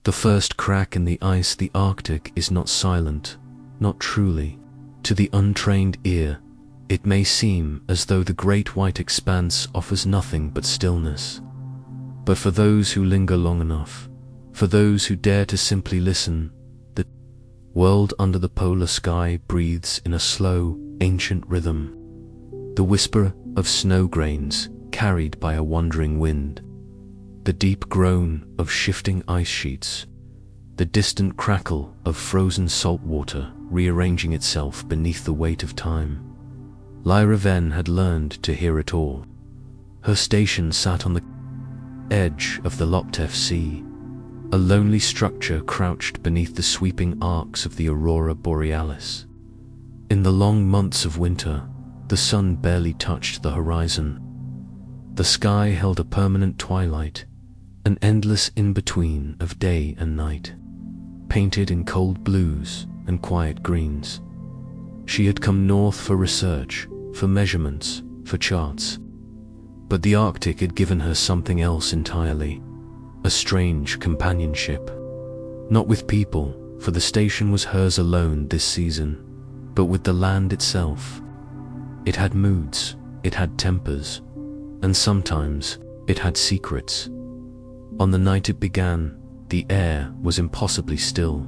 The first crack in the ice. The Arctic is not silent, not truly. To the untrained ear, it may seem as though the great white expanse offers nothing but stillness. But for those who linger long enough, for those who dare to simply listen, the world under the polar sky breathes in a slow, ancient rhythm. The whisper of snow grains carried by a wandering wind, the deep groan of shifting ice sheets, the distant crackle of frozen salt water rearranging itself beneath the weight of time. Lyra Venn had learned to hear it all. Her station sat on the edge of the Loptev Sea, a lonely structure crouched beneath the sweeping arcs of the aurora borealis. In the long months of winter, the sun barely touched the horizon. The sky held a permanent twilight, an endless in-between of day and night, painted in cold blues and quiet greens. She had come north for research, for measurements, for charts. But the Arctic had given her something else entirely, a strange companionship. Not with people, for the station was hers alone this season, but with the land itself. It had moods, it had tempers, and sometimes it had secrets. On the night it began, the air was impossibly still.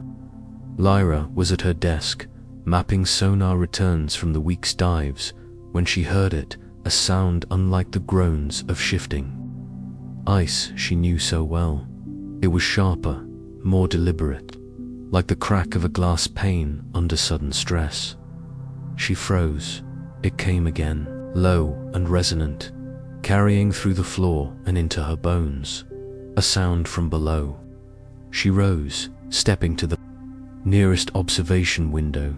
Lyra was at her desk, mapping sonar returns from the week's dives, when she heard it, a sound unlike the groans of shifting ice she knew so well. It was sharper, more deliberate, like the crack of a glass pane under sudden stress. She froze. It came again, low and resonant, carrying through the floor and into her bones. A sound from below. She rose, stepping to the nearest observation window.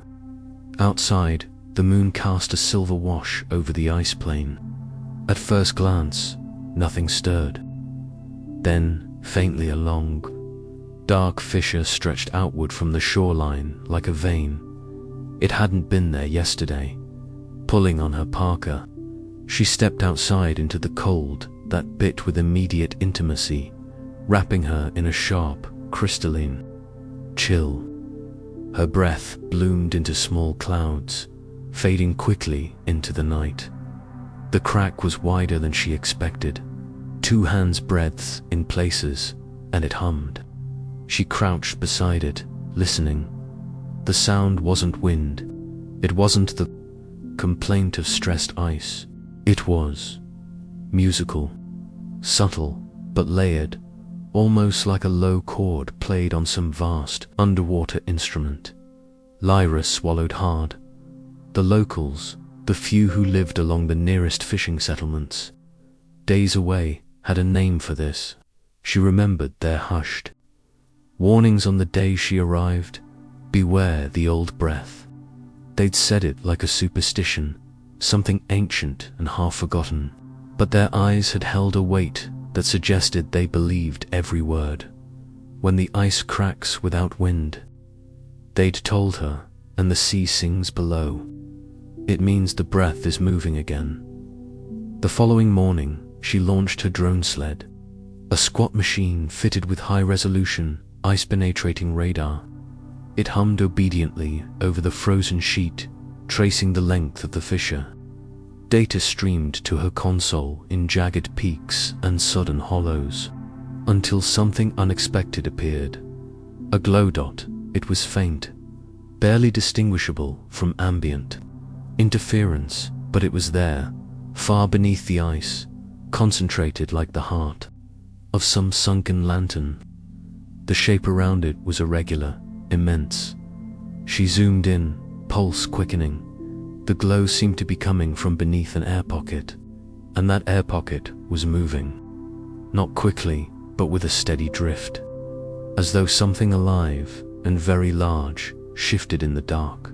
Outside, the moon cast a silver wash over the ice plain. At first glance, nothing stirred. Then, faintly, a long, dark fissure stretched outward from the shoreline like a vein. It hadn't been there yesterday. Pulling on her parka, she stepped outside into the cold that bit with immediate intimacy, wrapping her in a sharp, crystalline chill. Her breath bloomed into small clouds, fading quickly into the night. The crack was wider than she expected, 2 hands' breadths in places, and it hummed. She crouched beside it, listening. The sound wasn't wind. It wasn't the complaint of stressed ice. It was musical, subtle but layered, almost like a low chord played on some vast underwater instrument. Lyra swallowed hard. The locals, the few who lived along the nearest fishing settlements, days away, had a name for this. She remembered their hushed warnings on the day she arrived. Beware the old breath. They'd said it like a superstition, something ancient and half forgotten, but their eyes had held a weight that suggested they believed every word. When the ice cracks without wind, they'd told her, and the sea sings below, it means the breath is moving again. The following morning, she launched her drone sled, a squat machine fitted with high-resolution, ice-penetrating radar. It hummed obediently over the frozen sheet, tracing the length of the fissure. Data streamed to her console in jagged peaks and sudden hollows, until something unexpected appeared. A glow dot. It was faint, barely distinguishable from ambient interference, but it was there, far beneath the ice, concentrated like the heart of some sunken lantern. The shape around it was irregular, immense. She zoomed in, pulse quickening. The glow seemed to be coming from beneath an air pocket, and that air pocket was moving. Not quickly, but with a steady drift, as though something alive and very large shifted in the dark.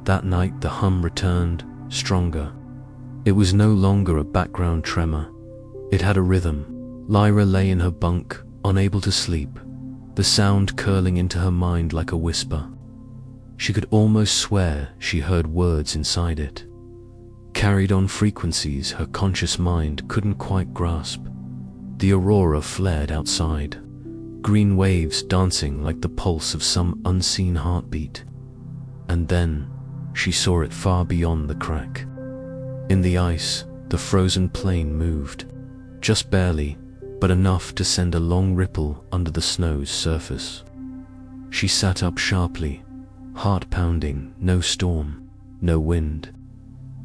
That night the hum returned, stronger. It was no longer a background tremor. It had a rhythm. Lyra lay in her bunk, unable to sleep, the sound curling into her mind like a whisper. She could almost swear she heard words inside it, carried on frequencies her conscious mind couldn't quite grasp. The aurora flared outside, green waves dancing like the pulse of some unseen heartbeat. And then, she saw it far beyond the crack. In the ice, the frozen plain moved, just barely, but enough to send a long ripple under the snow's surface. She sat up sharply, heart pounding, no storm, no wind.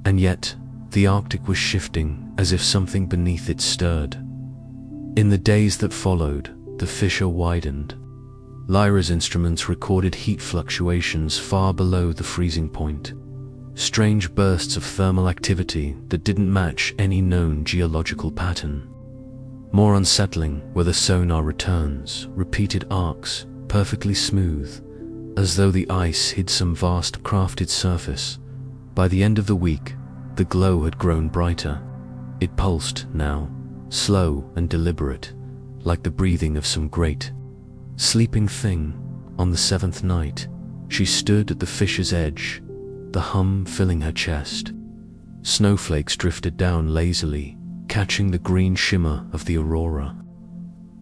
And yet, the Arctic was shifting as if something beneath it stirred. In the days that followed, the fissure widened. Lyra's instruments recorded heat fluctuations far below the freezing point, strange bursts of thermal activity that didn't match any known geological pattern. More unsettling were the sonar returns, repeated arcs, perfectly smooth, as though the ice hid some vast crafted surface. By the end of the week, the glow had grown brighter. It pulsed now, slow and deliberate, like the breathing of some great, sleeping thing. On the 7th night, she stood at the fissure's edge, the hum filling her chest. Snowflakes drifted down lazily, catching the green shimmer of the aurora.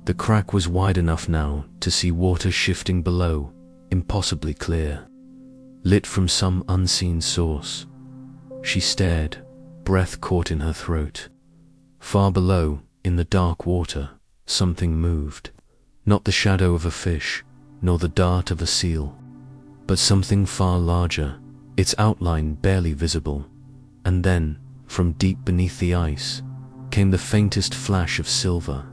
The crack was wide enough now to see water shifting below, impossibly clear, lit from some unseen source. She stared, breath caught in her throat. Far below, in the dark water, something moved. Not the shadow of a fish, nor the dart of a seal, but something far larger, its outline barely visible. And then, from deep beneath the ice, came the faintest flash of silver,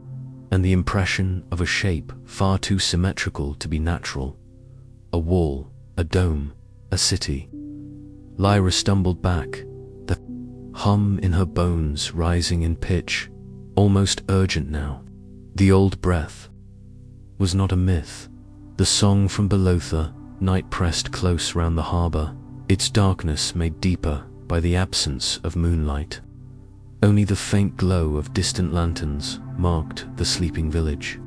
and the impression of a shape far too symmetrical to be natural. A wall, a dome, a city. Lyra stumbled back, the hum in her bones rising in pitch, almost urgent now. The old breath was not a myth. The song from Belotha, night pressed close round the harbour, its darkness made deeper by the absence of moonlight. Only the faint glow of distant lanterns marked the sleeping village.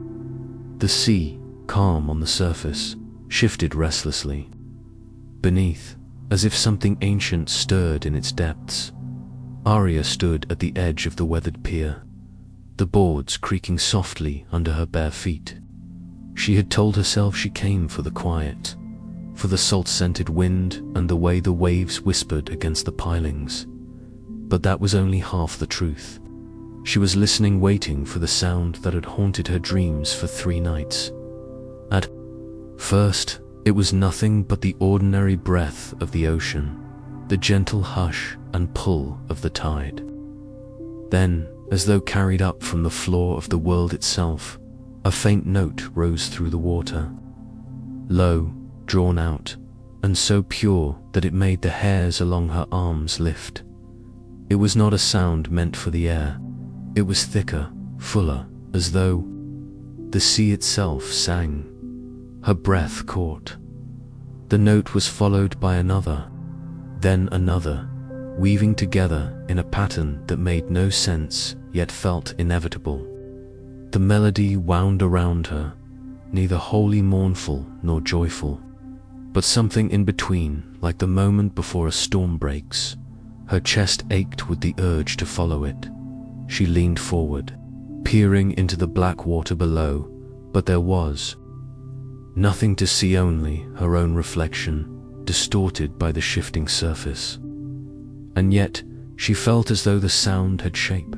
The sea, calm on the surface, shifted restlessly. Beneath, as if something ancient stirred in its depths, Arya stood at the edge of the weathered pier, the boards creaking softly under her bare feet. She had told herself she came for the quiet, for the salt-scented wind and the way the waves whispered against the pilings. But that was only half the truth. She was listening, waiting for the sound that had haunted her dreams for 3 nights. At first, it was nothing but the ordinary breath of the ocean, the gentle hush and pull of the tide. Then, as though carried up from the floor of the world itself, a faint note rose through the water, low, drawn out, and so pure that it made the hairs along her arms lift. It was not a sound meant for the air. It was thicker, fuller, as though the sea itself sang. Her breath caught. The note was followed by another, then another, weaving together in a pattern that made no sense yet felt inevitable. The melody wound around her, neither wholly mournful nor joyful, but something in between, like the moment before a storm breaks. Her chest ached with the urge to follow it. She leaned forward, peering into the black water below, but there was nothing to see, only her own reflection, distorted by the shifting surface. And yet, she felt as though the sound had shape,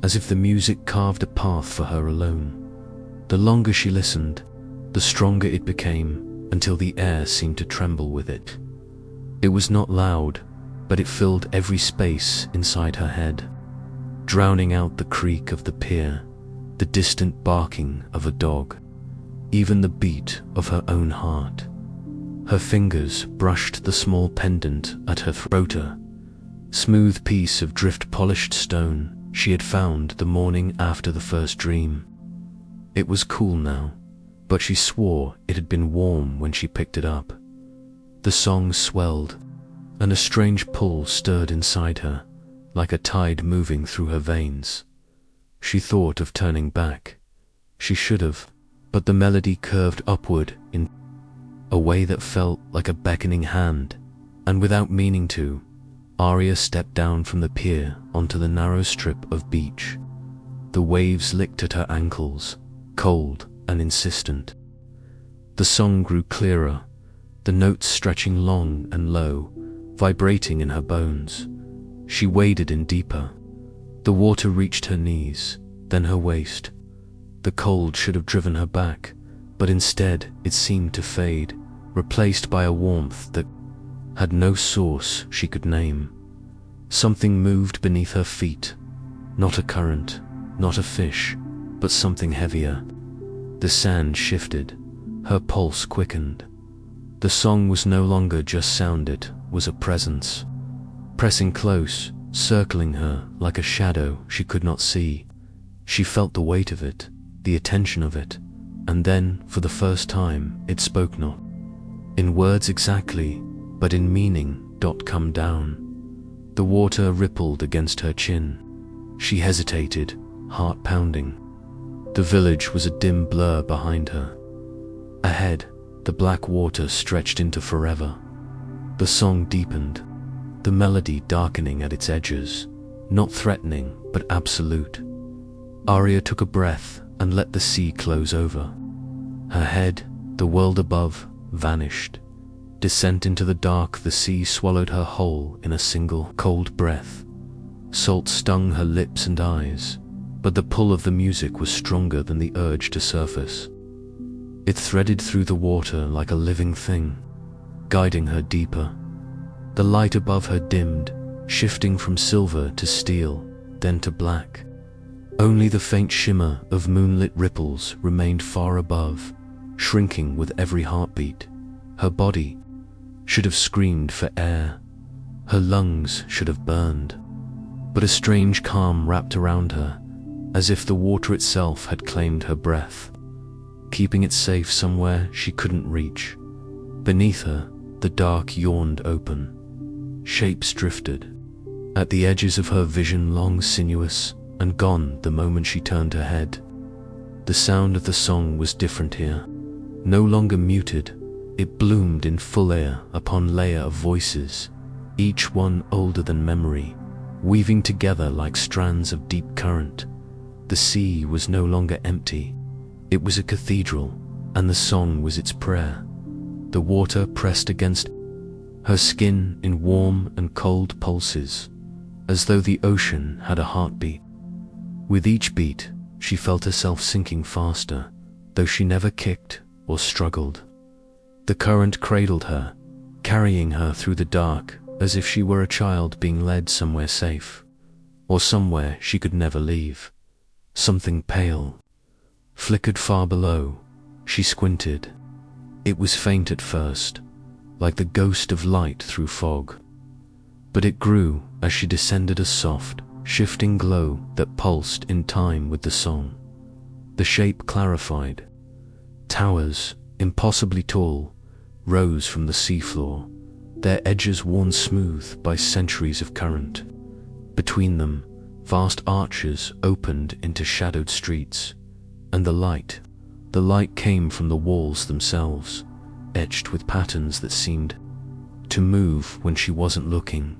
as if the music carved a path for her alone. The longer she listened, the stronger it became, until the air seemed to tremble with it. It was not loud, but it filled every space inside her head, drowning out the creak of the pier, the distant barking of a dog, even the beat of her own heart. Her fingers brushed the small pendant at her throat, a smooth piece of drift-polished stone she had found the morning after the first dream. It was cool now, but she swore it had been warm when she picked it up. The song swelled, and a strange pull stirred inside her, like a tide moving through her veins. She thought of turning back. She should have, but the melody curved upward in a way that felt like a beckoning hand, and without meaning to, Arya stepped down from the pier onto the narrow strip of beach. The waves licked at her ankles, cold and insistent. The song grew clearer, the notes stretching long and low, vibrating in her bones. She waded in deeper. The water reached her knees, then her waist. The cold should have driven her back, but instead it seemed to fade, replaced by a warmth that had no source she could name. Something moved beneath her feet, not a current, not a fish, but something heavier. The sand shifted, her pulse quickened. The song was no longer just sound, it was a presence, pressing close, circling her like a shadow she could not see. She felt the weight of it, the attention of it, and then, for the first time, it spoke not in words exactly, but in meaning. Come down. The water rippled against her chin. She hesitated, heart pounding. The village was a dim blur behind her. Ahead, the black water stretched into forever. The song deepened, the melody darkening at its edges, not threatening but absolute. Arya took a breath and let the sea close over. Her head, the world above, vanished. Descent into the dark, the sea swallowed her whole in a single cold breath. Salt stung her lips and eyes, but the pull of the music was stronger than the urge to surface. It threaded through the water like a living thing, guiding her deeper. The light above her dimmed, shifting from silver to steel, then to black. Only the faint shimmer of moonlit ripples remained far above, shrinking with every heartbeat. Her body should have screamed for air. Her lungs should have burned. But a strange calm wrapped around her, as if the water itself had claimed her breath, keeping it safe somewhere she couldn't reach. Beneath her, the dark yawned open. Shapes drifted. At the edges of her vision, long, sinuous, and gone the moment she turned her head. The sound of the song was different here. No longer muted, it bloomed in full layer upon layer of voices, each one older than memory, weaving together like strands of deep current. The sea was no longer empty. It was a cathedral, and the song was its prayer. The water pressed against her skin in warm and cold pulses, as though the ocean had a heartbeat. With each beat, she felt herself sinking faster, though she never kicked or struggled. The current cradled her, carrying her through the dark as if she were a child being led somewhere safe, or somewhere she could never leave. Something pale flickered far below. She squinted. It was faint at first, like the ghost of light through fog. But it grew as she descended, a soft, shifting glow that pulsed in time with the song. The shape clarified. Towers, impossibly tall, rose from the seafloor, their edges worn smooth by centuries of current. Between them, vast arches opened into shadowed streets, and the light came from the walls themselves, etched with patterns that seemed to move when she wasn't looking.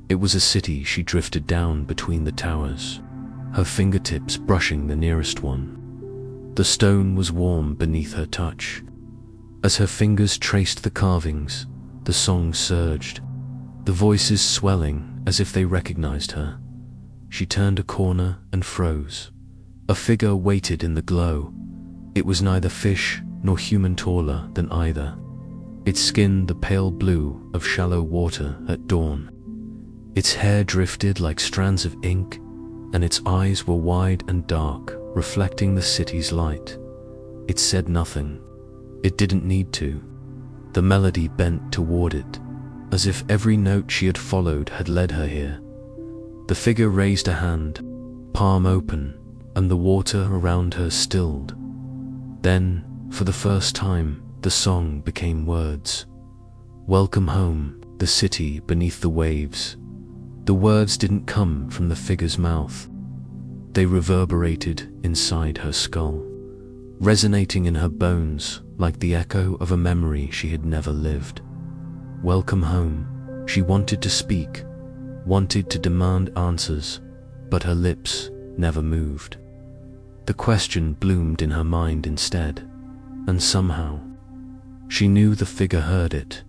It was a city she drifted down between the towers, her fingertips brushing the nearest one. The stone was warm beneath her touch. As her fingers traced the carvings, the song surged, the voices swelling as if they recognized her. She turned a corner and froze. A figure waited in the glow. It was neither fish nor human, taller than either. Its skin the pale blue of shallow water at dawn. Its hair drifted like strands of ink, and its eyes were wide and dark, reflecting the city's light. It said nothing. It didn't need to. The melody bent toward it, as if every note she had followed had led her here. The figure raised a hand, palm open, and the water around her stilled. Then, for the first time, the song became words. Welcome home, the city beneath the waves. The words didn't come from the figure's mouth. They reverberated inside her skull, resonating in her bones like the echo of a memory she had never lived. Welcome home. She wanted to speak, wanted to demand answers, but her lips never moved. The question bloomed in her mind instead, and somehow, she knew the figure heard it.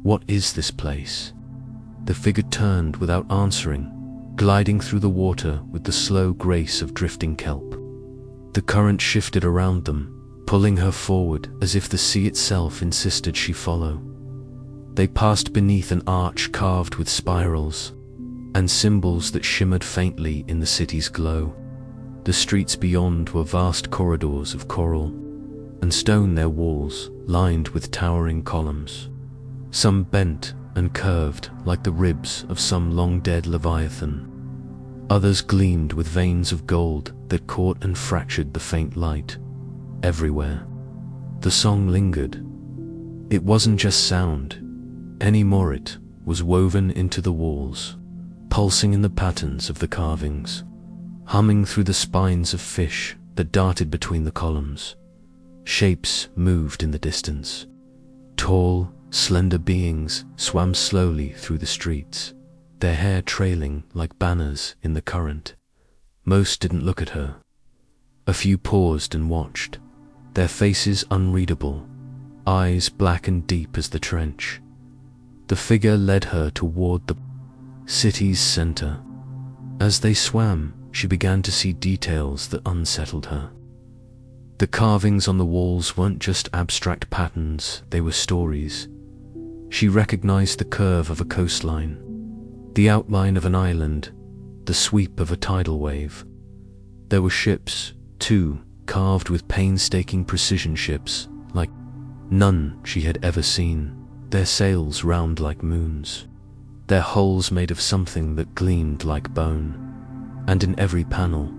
What is this place? The figure turned without answering, gliding through the water with the slow grace of drifting kelp. The current shifted around them, pulling her forward as if the sea itself insisted she follow. They passed beneath an arch carved with spirals and symbols that shimmered faintly in the city's glow. The streets beyond were vast corridors of coral and stone, their walls lined with towering columns, some bent and curved like the ribs of some long-dead leviathan. Others gleamed with veins of gold that caught and fractured the faint light. Everywhere, the song lingered. It wasn't just sound anymore, it was woven into the walls, pulsing in the patterns of the carvings, humming through the spines of fish that darted between the columns. Shapes moved in the distance. Tall, slender beings swam slowly through the streets, their hair trailing like banners in the current. Most didn't look at her. A few paused and watched, their faces unreadable, eyes black and deep as the trench. The figure led her toward the city's center. As they swam, she began to see details that unsettled her. The carvings on the walls weren't just abstract patterns, they were stories. She recognized the curve of a coastline, the outline of an island, the sweep of a tidal wave. There were ships, too, carved with painstaking precision, ships like none she had ever seen, their sails round like moons, their hulls made of something that gleamed like bone. And in every panel,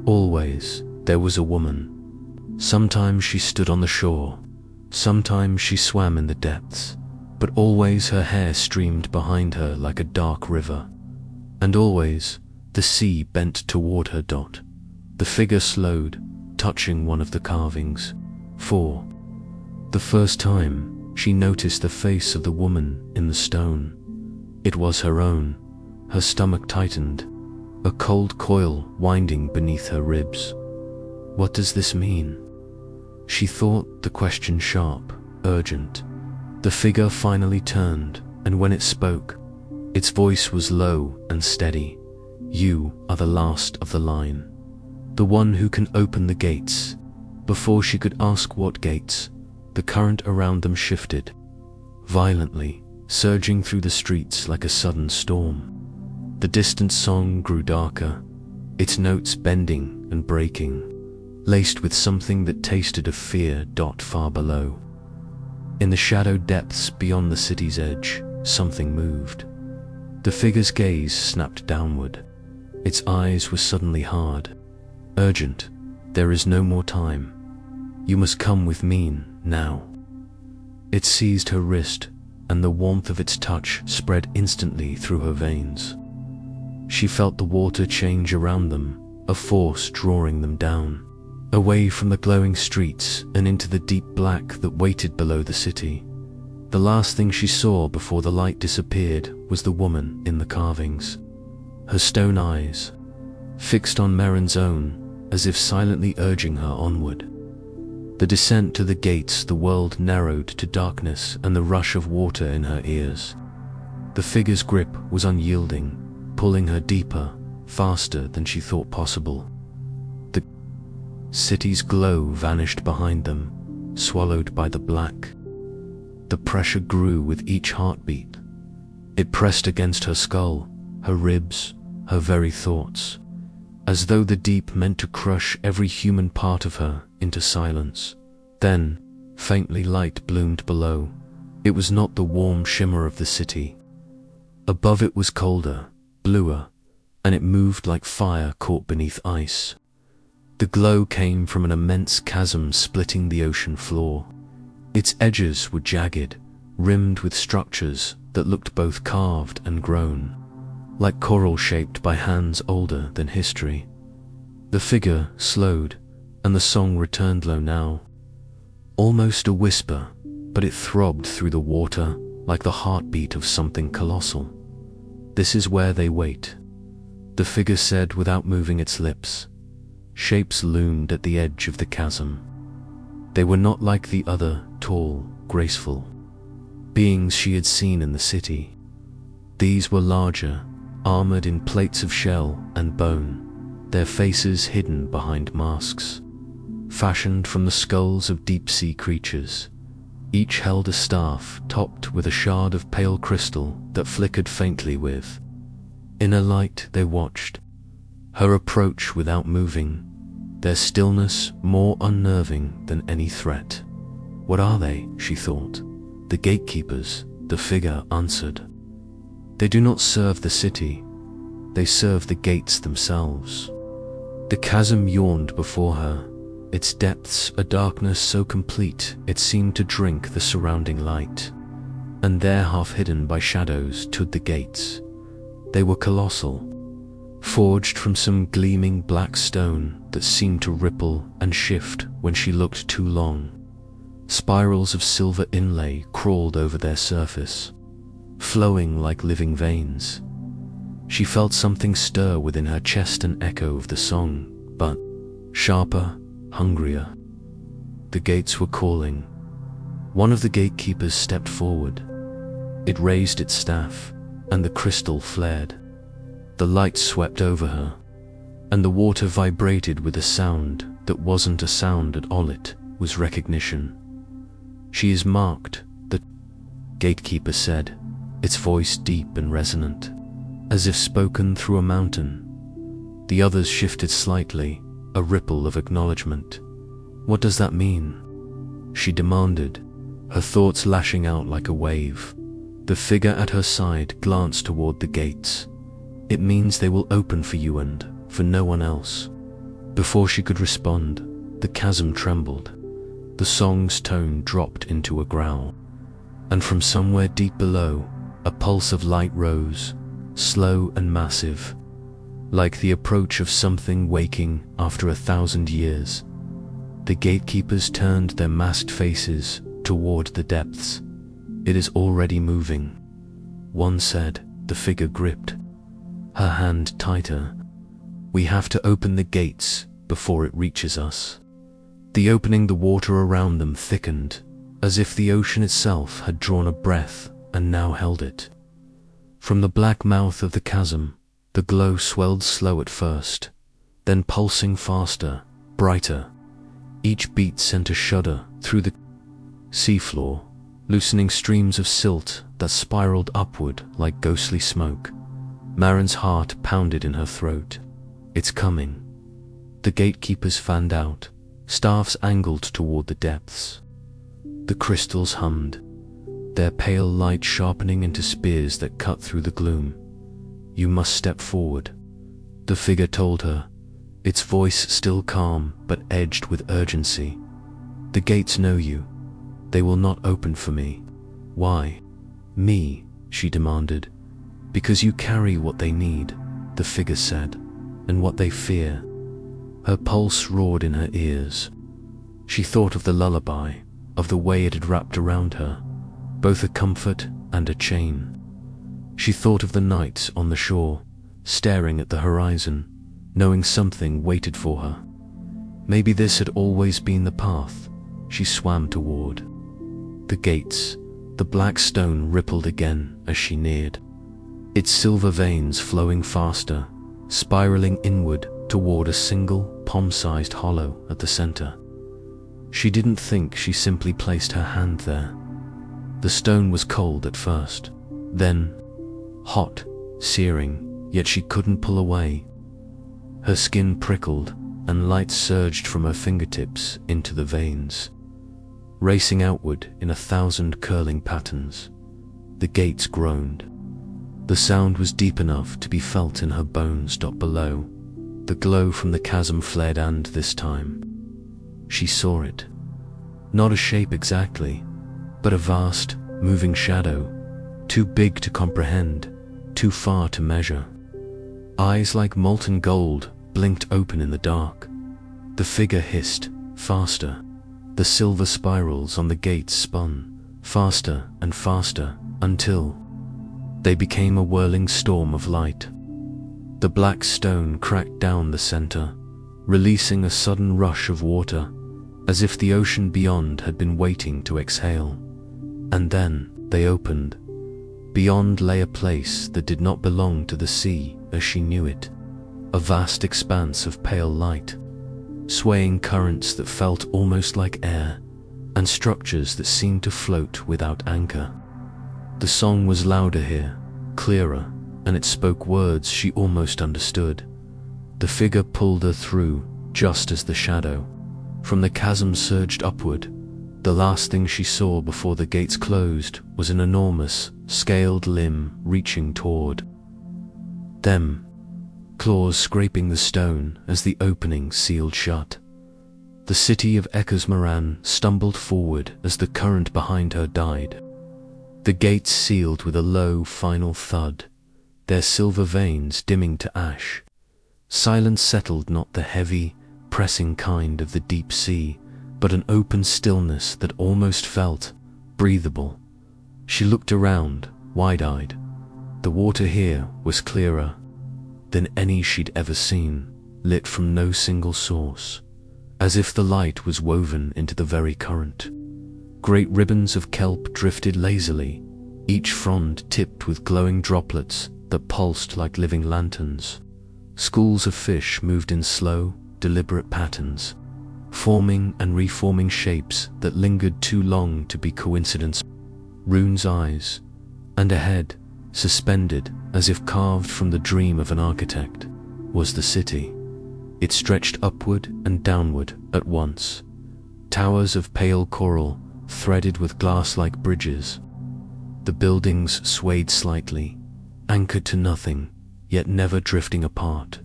always, there was a woman. Sometimes she stood on the shore, sometimes she swam in the depths, but always her hair streamed behind her like a dark river. And always, the sea bent toward her. The figure slowed, touching one of the carvings. For the first time, she noticed the face of the woman in the stone. It was her own. Her stomach tightened, a cold coil winding beneath her ribs. What does this mean? She thought, the question sharp, urgent. The figure finally turned, and when it spoke, its voice was low and steady. You are the last of the line, the one who can open the gates. Before she could ask what gates, the current around them shifted, violently, surging through the streets like a sudden storm. The distant song grew darker, its notes bending and breaking, laced with something that tasted of fear. Far below, in the shadowed depths beyond the city's edge, something moved. The figure's gaze snapped downward. Its eyes were suddenly hard, urgent. There is no more time. You must come with me now. It seized her wrist, and the warmth of its touch spread instantly through her veins. She felt the water change around them, a force drawing them down, away from the glowing streets and into the deep black that waited below the city. The last thing she saw before the light disappeared was the woman in the carvings, her stone eyes fixed on Merrin's own, as if silently urging her onward. The descent to the gates, the world narrowed to darkness and the rush of water in her ears. The figure's grip was unyielding, pulling her deeper, faster than she thought possible. The city's glow vanished behind them, swallowed by the black. The pressure grew with each heartbeat. It pressed against her skull, her ribs, her very thoughts, as though the deep meant to crush every human part of her into silence. Then, faintly, light bloomed below. It was not the warm shimmer of the city. Above it was colder, bluer, and it moved like fire caught beneath ice. The glow came from an immense chasm splitting the ocean floor. Its edges were jagged, rimmed with structures that looked both carved and grown, like coral shaped by hands older than history. The figure slowed, and the song returned low now, almost a whisper, but it throbbed through the water like the heartbeat of something colossal. "This is where they wait," the figure said without moving its lips. shapes loomed at the edge of the chasm. They were not like the other, tall, graceful beings she had seen in the city. These were larger, armored in plates of shell and bone, their faces hidden behind masks, fashioned from the skulls of deep-sea creatures. Each held a staff topped with a shard of pale crystal that flickered faintly with. In a light they watched, her approach without moving, their stillness more unnerving than any threat. What are they? She thought. The gatekeepers, the figure answered. They do not serve the city, they serve the gates themselves. The chasm yawned before her, its depths a darkness so complete it seemed to drink the surrounding light. And there, half hidden by shadows, stood the gates. They were colossal, forged from some gleaming black stone that seemed to ripple and shift when she looked too long. Spirals of silver inlay crawled over their surface, flowing like living veins. She felt something stir within her chest, an echo of the song, but sharper, hungrier. The gates were calling. One of the gatekeepers stepped forward. It raised its staff, and the crystal flared. The light swept over her, and the water vibrated with a sound that wasn't a sound at all, it was recognition. She is marked, the gatekeeper said, its voice deep and resonant, as if spoken through a mountain. The others shifted slightly, a ripple of acknowledgement. What does that mean? She demanded, her thoughts lashing out like a wave. The figure at her side glanced toward the gates. It means they will open for you and for no one else. Before she could respond, the chasm trembled. The song's tone dropped into a growl, and from somewhere deep below, a pulse of light rose, slow and massive, like the approach of something waking after 1,000 years. The gatekeepers turned their masked faces toward the depths. It is already moving, one said. The figure gripped her hand tighter. We have to open the gates before it reaches us. The opening, the water around them thickened, as if the ocean itself had drawn a breath and now held it. From the black mouth of the chasm, the glow swelled slow at first, then pulsing faster, brighter. Each beat sent a shudder through the seafloor, loosening streams of silt that spiraled upward like ghostly smoke. Marin's heart pounded in her throat. It's coming. The gatekeepers fanned out, staffs angled toward the depths. The crystals hummed, their pale light sharpening into spears that cut through the gloom. You must step forward, the figure told her, its voice still calm but edged with urgency. The gates know you. They will not open for me. Why? Me, she demanded. Because you carry what they need, the figure said, and what they fear. Her pulse roared in her ears. She thought of the lullaby, of the way it had wrapped around her, both a comfort and a chain. She thought of the nights on the shore, staring at the horizon, knowing something waited for her. Maybe this had always been the path she swam toward. The gates, the black stone rippled again as she neared, its silver veins flowing faster, spiraling inward toward a single palm-sized hollow at the center. She didn't think, she simply placed her hand there. The stone was cold at first, then hot, searing, yet she couldn't pull away. Her skin prickled, and light surged from her fingertips into the veins, racing outward in 1,000 curling patterns. The gates groaned. The sound was deep enough to be felt in her bones below. The glow from the chasm flared, and this time she saw it. Not a shape exactly, but a vast, moving shadow, too big to comprehend, too far to measure. Eyes like molten gold blinked open in the dark. The figure hissed, faster. The silver spirals on the gates spun, faster and faster, until they became a whirling storm of light. The black stone cracked down the center, releasing a sudden rush of water, as if the ocean beyond had been waiting to exhale. And then they opened. Beyond lay a place that did not belong to the sea as she knew it, a vast expanse of pale light, swaying currents that felt almost like air, and structures that seemed to float without anchor. The song was louder here, clearer, and it spoke words she almost understood. The figure pulled her through just as the shadow from the chasm surged upward. The last thing she saw before the gates closed was an enormous, scaled limb reaching toward them, claws scraping the stone as the opening sealed shut. The city of Ekosmaran stumbled forward as the current behind her died. The gates sealed with a low, final thud, their silver veins dimming to ash. Silence settled, not the heavy, pressing kind of the deep sea, but an open stillness that almost felt breathable. She looked around, wide-eyed. The water here was clearer than any she'd ever seen, lit from no single source, as if the light was woven into the very current. Great ribbons of kelp drifted lazily, each frond tipped with glowing droplets that pulsed like living lanterns. Schools of fish moved in slow, deliberate patterns, forming and reforming shapes that lingered too long to be coincidence. Rune's eyes, and ahead, suspended as if carved from the dream of an architect, was the city. It stretched upward and downward at once, towers of pale coral threaded with glass-like bridges. The buildings swayed slightly, anchored to nothing, yet never drifting apart.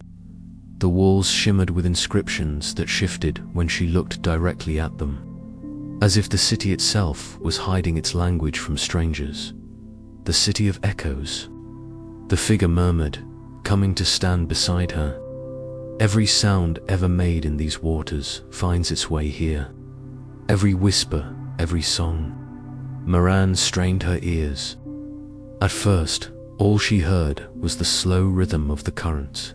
The walls shimmered with inscriptions that shifted when she looked directly at them, as if the city itself was hiding its language from strangers. The city of echoes, the figure murmured, coming to stand beside her. Every sound ever made in these waters finds its way here. Every whisper, every song. Moran strained her ears. At first, all she heard was the slow rhythm of the currents.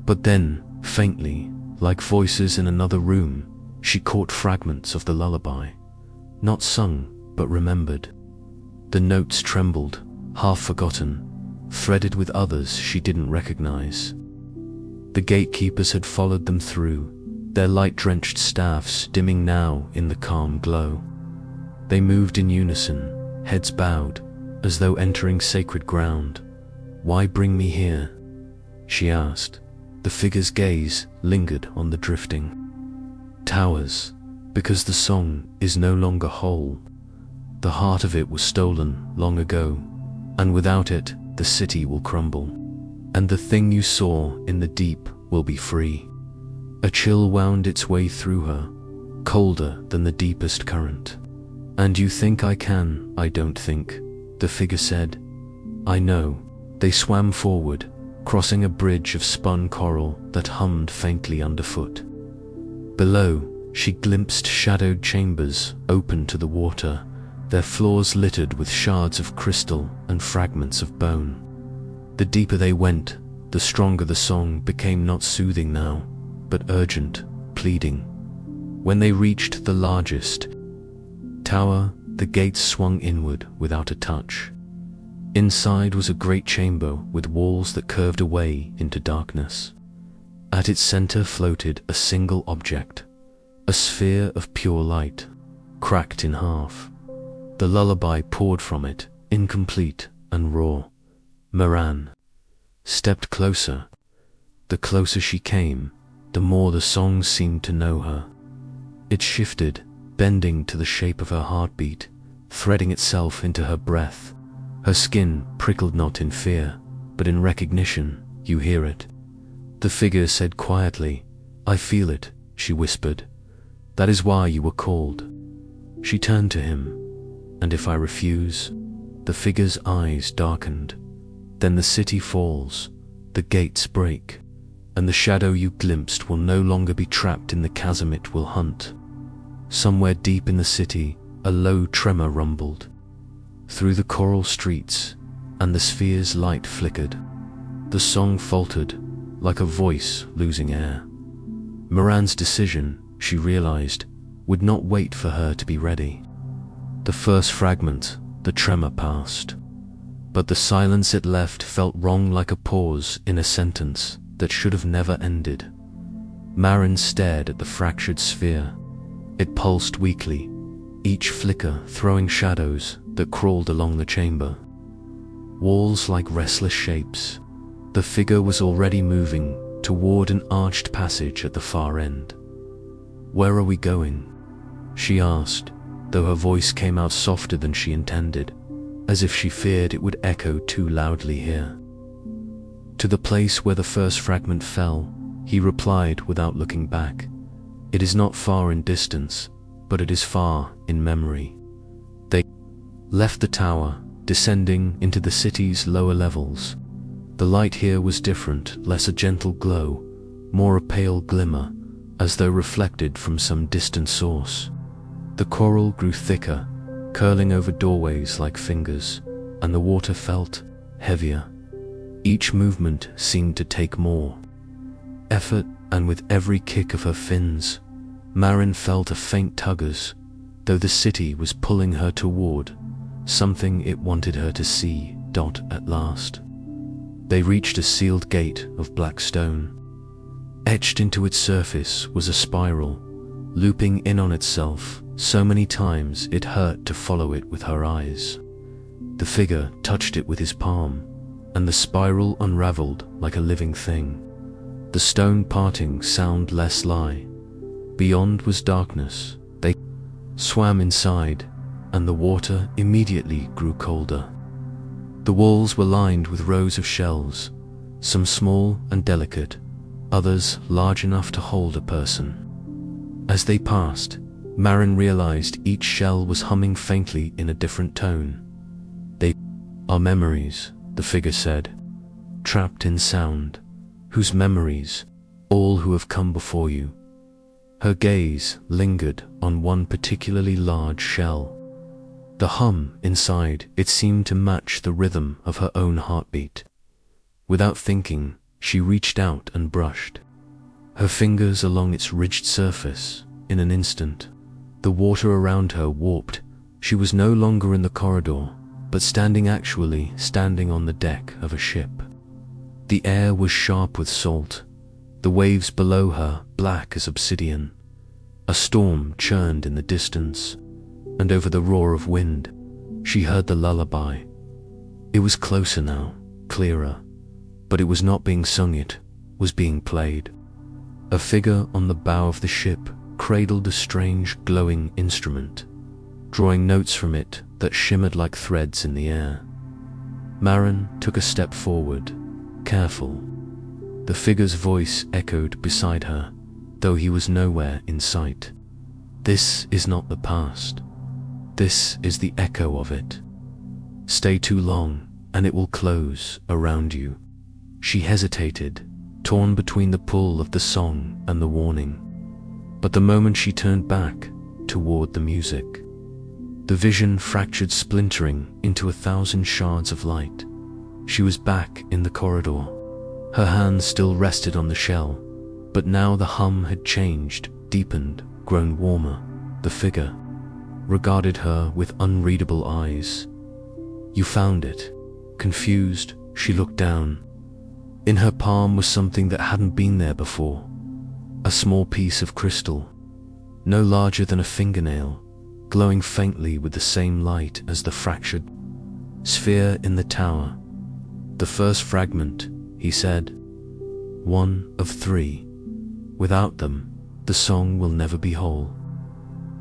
But then, faintly, like voices in another room, she caught fragments of the lullaby, not sung, but remembered. The notes trembled, half forgotten, threaded with others she didn't recognize. The gatekeepers had followed them through, their light-drenched staffs dimming now in the calm glow. They moved in unison, heads bowed, as though entering sacred ground. "Why bring me here?" she asked. The figure's gaze lingered on the drifting towers, because the song is no longer whole. The heart of it was stolen long ago, and without it, the city will crumble, and the thing you saw in the deep will be free. A chill wound its way through her, colder than the deepest current. "And you think I can?" "I don't think," the figure said. "I know." They swam forward, crossing a bridge of spun coral that hummed faintly underfoot. Below, she glimpsed shadowed chambers open to the water, their floors littered with shards of crystal and fragments of bone. The deeper they went, the stronger the song became, not soothing now, but urgent, pleading. When they reached the largest tower, the gates swung inward without a touch. Inside was a great chamber with walls that curved away into darkness. At its center floated a single object, a sphere of pure light, cracked in half. The lullaby poured from it, incomplete and raw. Moran stepped closer. The closer she came, the more the song seemed to know her. It shifted, bending to the shape of her heartbeat, threading itself into her breath. Her skin prickled, not in fear, but in recognition. "You hear it?" the figure said quietly. "I feel it," she whispered. "That is why you were called." She turned to him. "And if I refuse?" The figure's eyes darkened. "Then the city falls, the gates break, and the shadow you glimpsed will no longer be trapped in the chasm it will hunt." Somewhere deep in the city, a low tremor rumbled through the coral streets, and the sphere's light flickered. The song faltered, like a voice losing air. Moran's decision, she realized, would not wait for her to be ready. The first fragment, the tremor passed. But the silence it left felt wrong, like a pause in a sentence that should have never ended. Marin stared at the fractured sphere. It pulsed weakly, each flicker throwing shadows that crawled along the chamber. Walls like restless shapes. The figure was already moving toward an arched passage at the far end. "Where are we going?" she asked, though her voice came out softer than she intended, as if she feared it would echo too loudly here. "To the place where the first fragment fell," he replied without looking back. "It is not far in distance, but it is far in memory." They left the tower, descending into the city's lower levels. The light here was different, less a gentle glow, more a pale glimmer, as though reflected from some distant source. The coral grew thicker, curling over doorways like fingers, and the water felt heavier. Each movement seemed to take more effort, and with every kick of her fins, Marin felt a faint tug as though the city was pulling her toward something it wanted her to see. At last, they reached a sealed gate of black stone. Etched into its surface was a spiral, looping in on itself so many times it hurt to follow it with her eyes. The figure touched it with his palm, and the spiral unraveled like a living thing. The stone parting sound less lie. Beyond was darkness. They swam inside, and the water immediately grew colder. The walls were lined with rows of shells, some small and delicate, others large enough to hold a person. As they passed, Marin realized each shell was humming faintly in a different tone. "They are memories," the figure said, "trapped in sound. Whose memories? All who have come before you." Her gaze lingered on one particularly large shell. The hum inside it seemed to match the rhythm of her own heartbeat. Without thinking, she reached out and brushed her fingers along its ridged surface. In an instant, the water around her warped. She was no longer in the corridor, but standing on the deck of a ship. The air was sharp with salt, the waves below her black as obsidian. A storm churned in the distance, and over the roar of wind, she heard the lullaby. It was closer now, clearer, but it was not being sung, it was being played. A figure on the bow of the ship cradled a strange glowing instrument, drawing notes from it that shimmered like threads in the air. Marin took a step forward, careful. The figure's voice echoed beside her, though he was nowhere in sight. "This is not the past. This is the echo of it. Stay too long, and it will close around you." She hesitated, torn between the pull of the song and the warning. But the moment she turned back toward the music, the vision fractured, splintering into 1,000 shards of light. She was back in the corridor. Her hand still rested on the shell, but now the hum had changed, deepened, grown warmer. The figure regarded her with unreadable eyes. "You found it." Confused, she looked down. In her palm was something that hadn't been there before. A small piece of crystal, no larger than a fingernail, glowing faintly with the same light as the fractured sphere in the tower. "The first fragment," he said. "One of 3. Without them, the song will never be whole."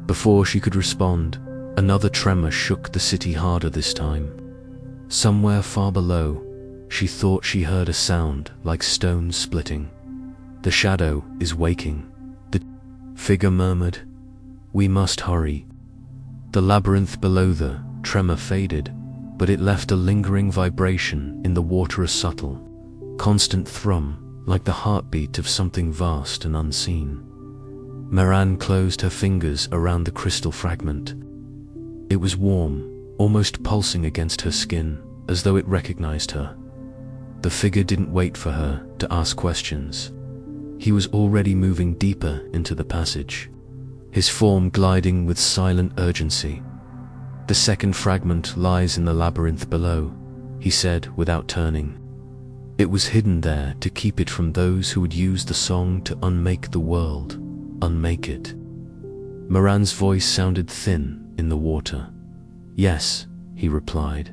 Before she could respond, another tremor shook the city harder this time. Somewhere far below, she thought she heard a sound like stones splitting. "The shadow is waking," the figure murmured. "We must hurry." The labyrinth below the tremor faded, but it left a lingering vibration in the water, a subtle, constant thrum, like the heartbeat of something vast and unseen. Marin closed her fingers around the crystal fragment. It was warm, almost pulsing against her skin, as though it recognized her. The figure didn't wait for her to ask questions. He was already moving deeper into the passage, his form gliding with silent urgency. "The second fragment lies in the labyrinth below," he said without turning. It was hidden there to keep it from those who would use the song to unmake the world, unmake it. Moran's voice sounded thin in the water. "Yes," he replied.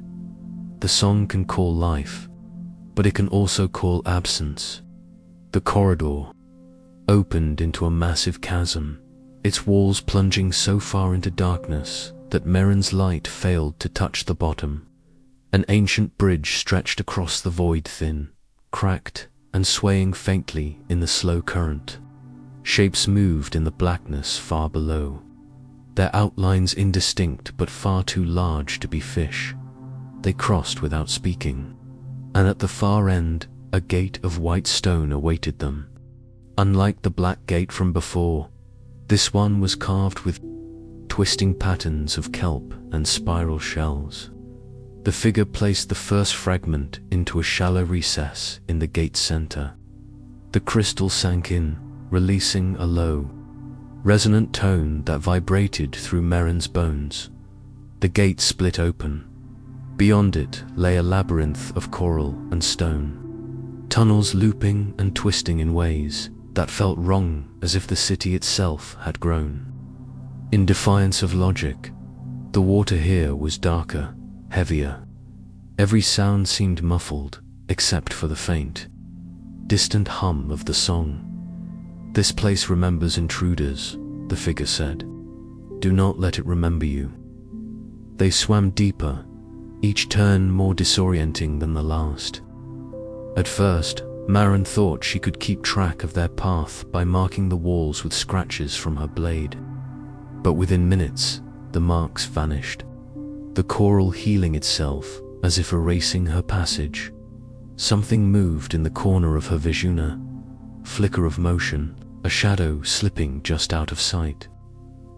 "The song can call life, but it can also call absence." The corridor opened into a massive chasm, its walls plunging so far into darkness that Merrin's light failed to touch the bottom. An ancient bridge stretched across the void, thin, cracked, and swaying faintly in the slow current. Shapes moved in the blackness far below, their outlines indistinct but far too large to be fish. They crossed without speaking, and at the far end, a gate of white stone awaited them. Unlike the black gate from before, this one was carved with twisting patterns of kelp and spiral shells. The figure placed the first fragment into a shallow recess in the gate's center. The crystal sank in, releasing a low, resonant tone that vibrated through Merrin's bones. The gate split open. Beyond it lay a labyrinth of coral and stone, tunnels looping and twisting in ways that felt wrong, as if the city itself had grown. In defiance of logic, the water here was darker, heavier. Every sound seemed muffled, except for the faint, distant hum of the song. "This place remembers intruders," the figure said. "Do not let it remember you." They swam deeper, each turn more disorienting than the last. At first, Marin thought she could keep track of their path by marking the walls with scratches from her blade. But within minutes, the marks vanished, the coral healing itself as if erasing her passage. Something moved in the corner of her visuina, flicker of motion, a shadow slipping just out of sight.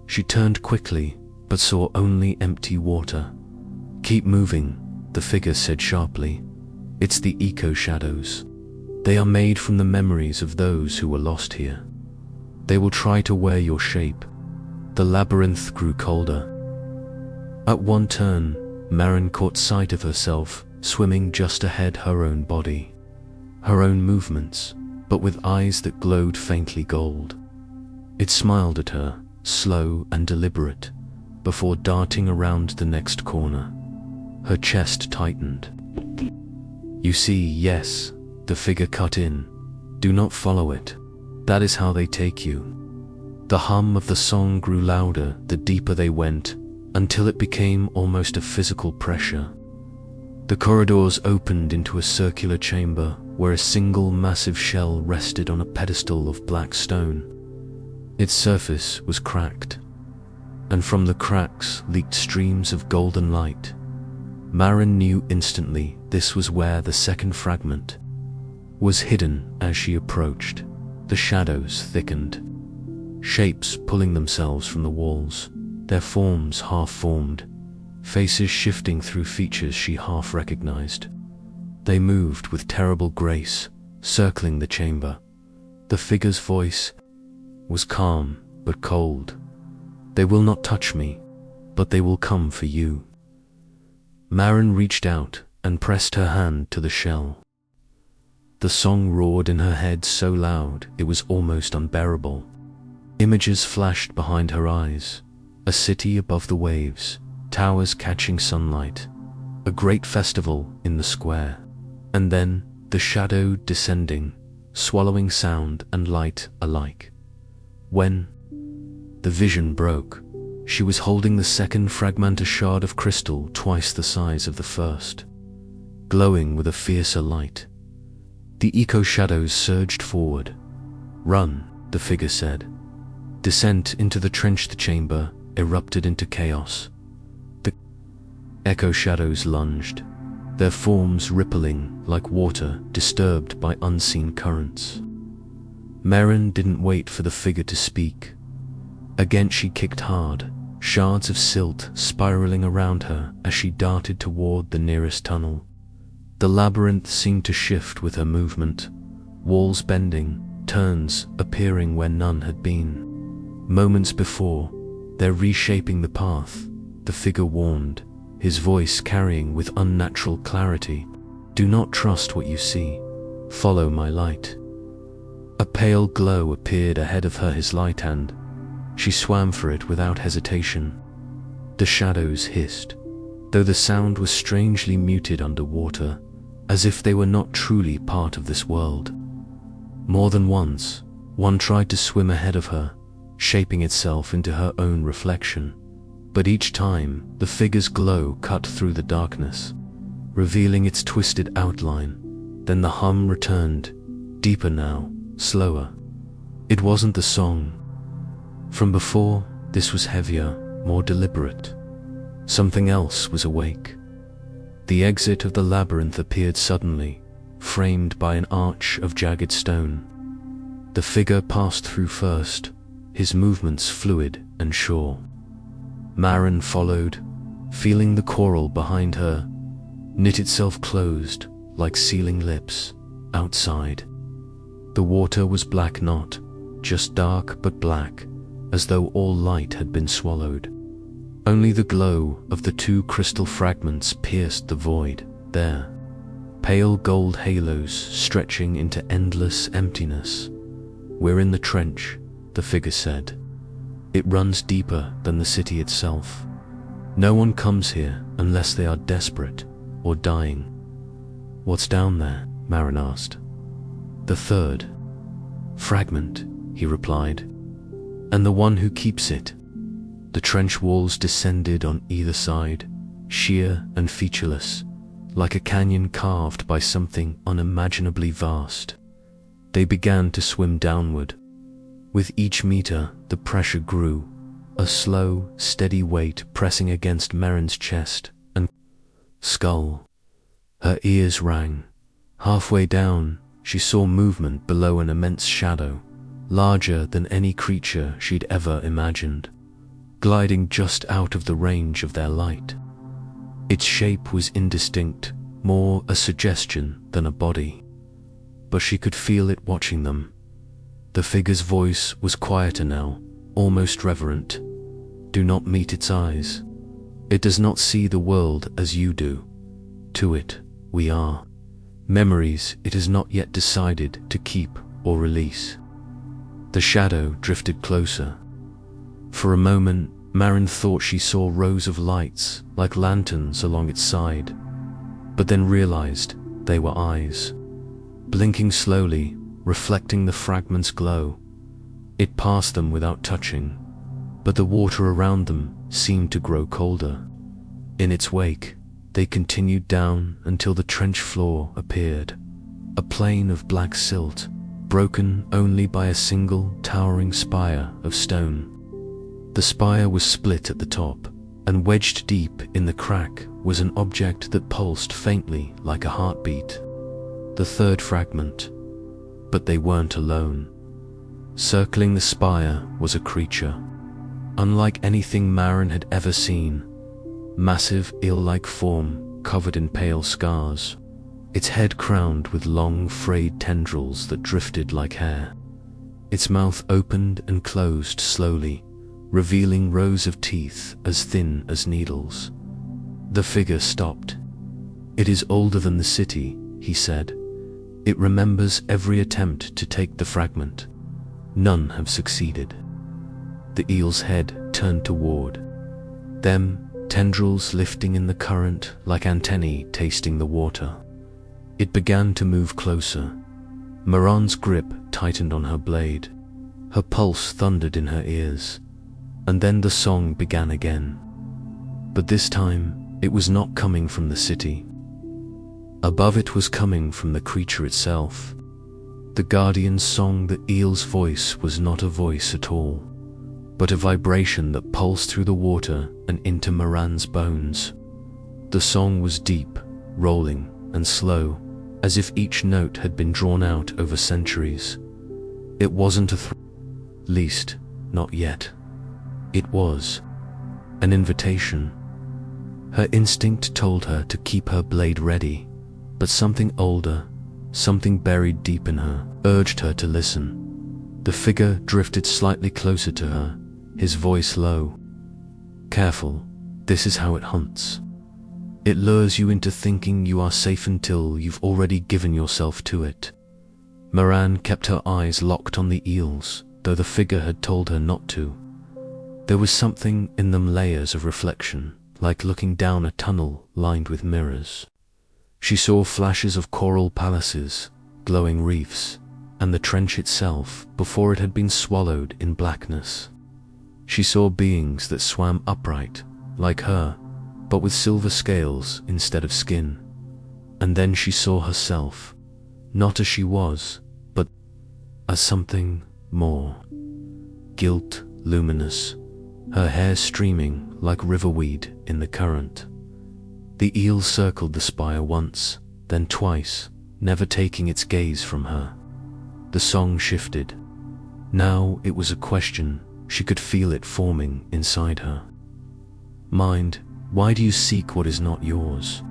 She turned quickly, but saw only empty water. "Keep moving," the figure said sharply. "It's the eco-shadows. They are made from the memories of those who were lost here. They will try to wear your shape." The labyrinth grew colder. At one turn, Marin caught sight of herself swimming just ahead her own body, her own movements, but with eyes that glowed faintly gold. It smiled at her, slow and deliberate, before darting around the next corner. Her chest tightened. "You see, yes," the figure cut in. "Do not follow it. That is how they take you." The hum of the song grew louder the deeper they went, until it became almost a physical pressure. The corridors opened into a circular chamber where a single massive shell rested on a pedestal of black stone. Its surface was cracked, and from the cracks leaked streams of golden light. Marin knew instantly this was where the second fragment was hidden. As she approached, the shadows thickened, shapes pulling themselves from the walls, their forms half-formed, faces shifting through features she half recognized. They moved with terrible grace, circling the chamber. The figure's voice was calm but cold. "They will not touch me, but they will come for you." Marin reached out and pressed her hand to the shell. The song roared in her head so loud it was almost unbearable. Images flashed behind her eyes, a city above the waves, towers catching sunlight, a great festival in the square, and then the shadow descending, swallowing sound and light alike. When the vision broke, she was holding the second fragment, a shard of crystal twice the size of the first, glowing with a fiercer light. The eco-shadows surged forward. "Run," the figure said. Descent into the trenched chamber erupted into chaos. The echo-shadows lunged, their forms rippling like water disturbed by unseen currents. Marin didn't wait for the figure to speak. Again she kicked hard, shards of silt spiraling around her as she darted toward the nearest tunnel. The labyrinth seemed to shift with her movement, walls bending, turns appearing where none had been. Moments before, they're reshaping the path, the figure warned, his voice carrying with unnatural clarity. Do not trust what you see. Follow my light. A pale glow appeared ahead of her, his light, and she swam for it without hesitation. The shadows hissed, though the sound was strangely muted underwater, as if they were not truly part of this world. More than once, one tried to swim ahead of her, shaping itself into her own reflection, but each time the figure's glow cut through the darkness, revealing its twisted outline. Then the hum returned, deeper now, slower. It wasn't the song from before. This was heavier, more deliberate. Something else was awake. The exit of the labyrinth appeared suddenly, framed by an arch of jagged stone. The figure passed through first, his movements fluid and sure. Maren followed, feeling the coral behind her knit itself closed like sealing lips. Outside, the water was black, not just dark but black, as though all light had been swallowed. Only the glow of the two crystal fragments pierced the void there, pale gold halos stretching into endless emptiness. We're in the trench, the figure said. It runs deeper than the city itself. No one comes here unless they are desperate or dying. What's down there? Maren asked. The third fragment, he replied, and the one who keeps it. The trench walls descended on either side, sheer and featureless, like a canyon carved by something unimaginably vast. They began to swim downward. With each meter, the pressure grew, a slow, steady weight pressing against Maren's chest and skull. Her ears rang. Halfway down, she saw movement below an immense shadow, larger than any creature she'd ever imagined, gliding just out of the range of their light. Its shape was indistinct, more a suggestion than a body, but she could feel it watching them. The figure's voice was quieter now, almost reverent. Do not meet its eyes. It does not see the world as you do. To it, we are memories it has not yet decided to keep or release. The shadow drifted closer. For a moment, Maren thought she saw rows of lights like lanterns along its side, but then realized they were eyes, blinking slowly, reflecting the fragment's glow. It passed them without touching, but the water around them seemed to grow colder. In its wake, they continued down until the trench floor appeared, a plain of black silt, broken only by a single towering spire of stone. The spire was split at the top, and wedged deep in the crack was an object that pulsed faintly like a heartbeat. The third fragment. But they weren't alone. Circling the spire was a creature, unlike anything Maren had ever seen. Massive, eel-like form covered in pale scars, its head crowned with long, frayed tendrils that drifted like hair. Its mouth opened and closed slowly, revealing rows of teeth as thin as needles. The figure stopped. It is older than the city, he said. It remembers every attempt to take the fragment. None have succeeded. The eel's head turned toward them, tendrils lifting in the current like antennae tasting the water. It began to move closer. Maren's grip tightened on her blade. Her pulse thundered in her ears. And then the song began again. But this time, it was not coming from the city. Above it was coming from the creature itself. The guardian's song. The eel's voice was not a voice at all, but a vibration that pulsed through the water and into Maren's bones. The song was deep, rolling, and slow, as if each note had been drawn out over centuries. It wasn't a least, not yet. It was an invitation. Her instinct told her to keep her blade ready, but something older, something buried deep in her, urged her to listen. The figure drifted slightly closer to her, his voice low. "Careful, this is how it hunts. It lures you into thinking you are safe until you've already given yourself to it." Moran kept her eyes locked on the eels, though the figure had told her not to. There was something in them, layers of reflection, like looking down a tunnel lined with mirrors. She saw flashes of coral palaces, glowing reefs, and the trench itself before it had been swallowed in blackness. She saw beings that swam upright, like her, but with silver scales instead of skin. And then she saw herself, not as she was, but as something more. Gilt, luminous, her hair streaming like riverweed in the current. The eel circled the spire once, then twice, never taking its gaze from her. The song shifted. Now it was a question. She could feel it forming inside her. "Mind, why do you seek what is not yours?"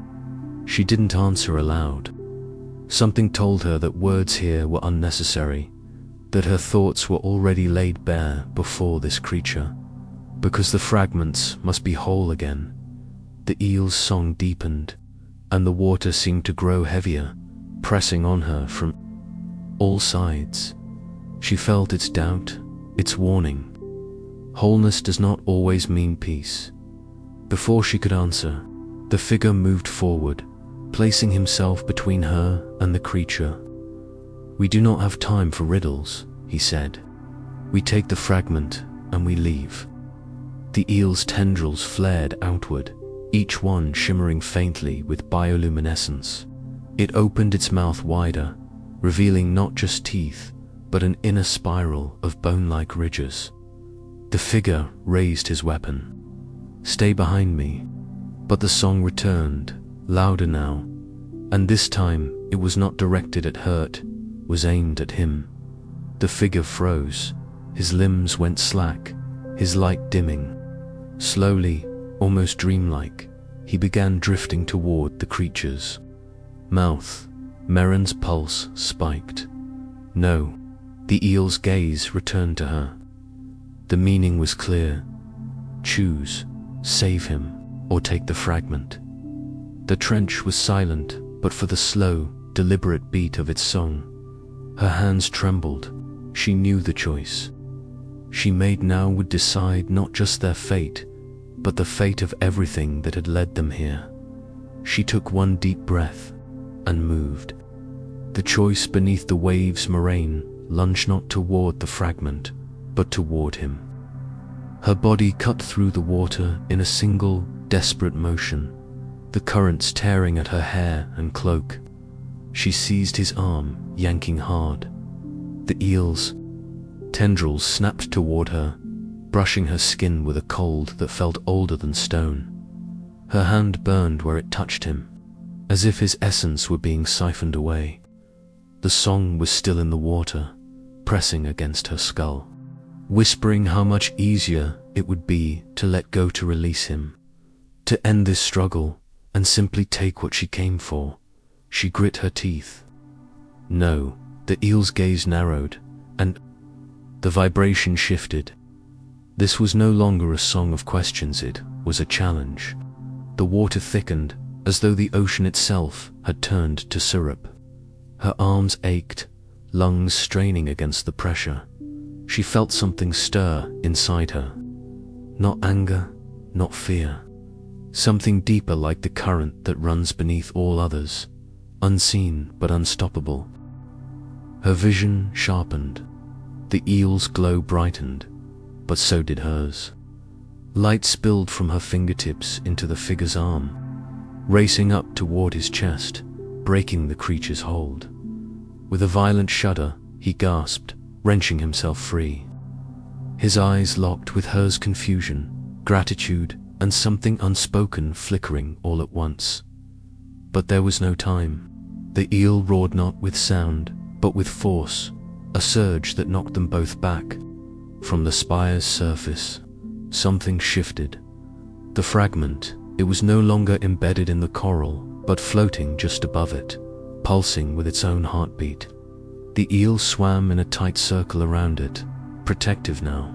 She didn't answer aloud. Something told her that words here were unnecessary, that her thoughts were already laid bare before this creature, because the fragments must be whole again. The eel's song deepened, and the water seemed to grow heavier, pressing on her from all sides. She felt its doubt, its warning. Wholeness does not always mean peace. Before she could answer, the figure moved forward, placing himself between her and the creature. "We do not have time for riddles," he said. "We take the fragment and we leave." The eel's tendrils flared outward, each one shimmering faintly with bioluminescence. It opened its mouth wider, revealing not just teeth, but an inner spiral of bone-like ridges. The figure raised his weapon. "Stay behind me." But the song returned, louder now, and this time it was not directed at Hurt, was aimed at him. The figure froze, his limbs went slack, his light dimming. Slowly, almost dreamlike, he began drifting toward the creature's mouth. Merrin's pulse spiked. No, the eel's gaze returned to her. The meaning was clear. Choose, save him, or take the fragment. The trench was silent, but for the slow, deliberate beat of its song. Her hands trembled. She knew the choice she made now would decide not just their fate, but the fate of everything that had led them here. She took one deep breath and moved. The choice beneath the waves' moraine lunged not toward the fragment, but toward him. Her body cut through the water in a single, desperate motion, the currents tearing at her hair and cloak. She seized his arm, yanking hard. The eel's tendrils snapped toward her, brushing her skin with a cold that felt older than stone. Her hand burned where it touched him, as if his essence were being siphoned away. The song was still in the water, pressing against her skull, whispering how much easier it would be to let go, to release him, to end this struggle and simply take what she came for. She grit her teeth. No, the eel's gaze narrowed, and the vibration shifted. This was no longer a song of questions, it was a challenge. The water thickened, as though the ocean itself had turned to syrup. Her arms ached, lungs straining against the pressure. She felt something stir inside her. Not anger, not fear. Something deeper, like the current that runs beneath all others, unseen but unstoppable. Her vision sharpened. The eel's glow brightened, but so did hers. Light spilled from her fingertips into the figure's arm, racing up toward his chest, breaking the creature's hold. With a violent shudder, he gasped, wrenching himself free. His eyes locked with hers, confusion, gratitude, and something unspoken flickering all at once. But there was no time. The eel roared not with sound, but with force, a surge that knocked them both back. From the spire's surface, something shifted. The fragment, it was no longer embedded in the coral, but floating just above it, pulsing with its own heartbeat. The eel swam in a tight circle around it, protective now,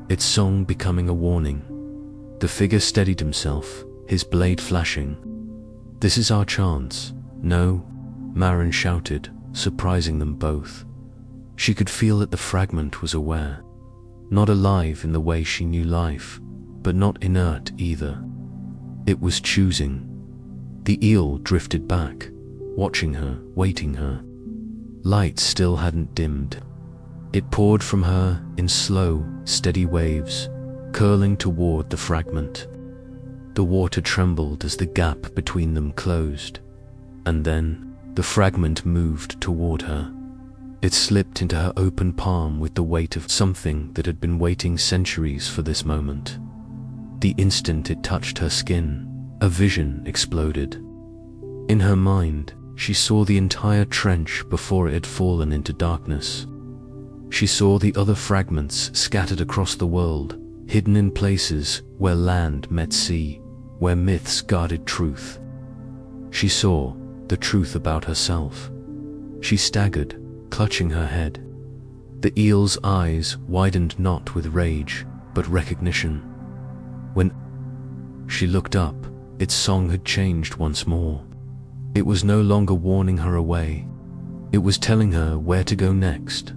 its song becoming a warning. The figure steadied himself, his blade flashing. "This is our chance." "No," Marin shouted, surprising them both. She could feel that the fragment was aware. Not alive in the way she knew life, but not inert either. It was choosing. The eel drifted back, watching her, waiting her. Light still hadn't dimmed. It poured from her in slow, steady waves, curling toward the fragment. The water trembled as the gap between them closed, and then the fragment moved toward her. It slipped into her open palm with the weight of something that had been waiting centuries for this moment. The instant it touched her skin, a vision exploded. In her mind, she saw the entire trench before it had fallen into darkness. She saw the other fragments scattered across the world, hidden in places where land met sea, where myths guarded truth. She saw the truth about herself. She staggered, clutching her head. The eel's eyes widened not with rage, but recognition. When she looked up, its song had changed once more. It was no longer warning her away. It was telling her where to go next.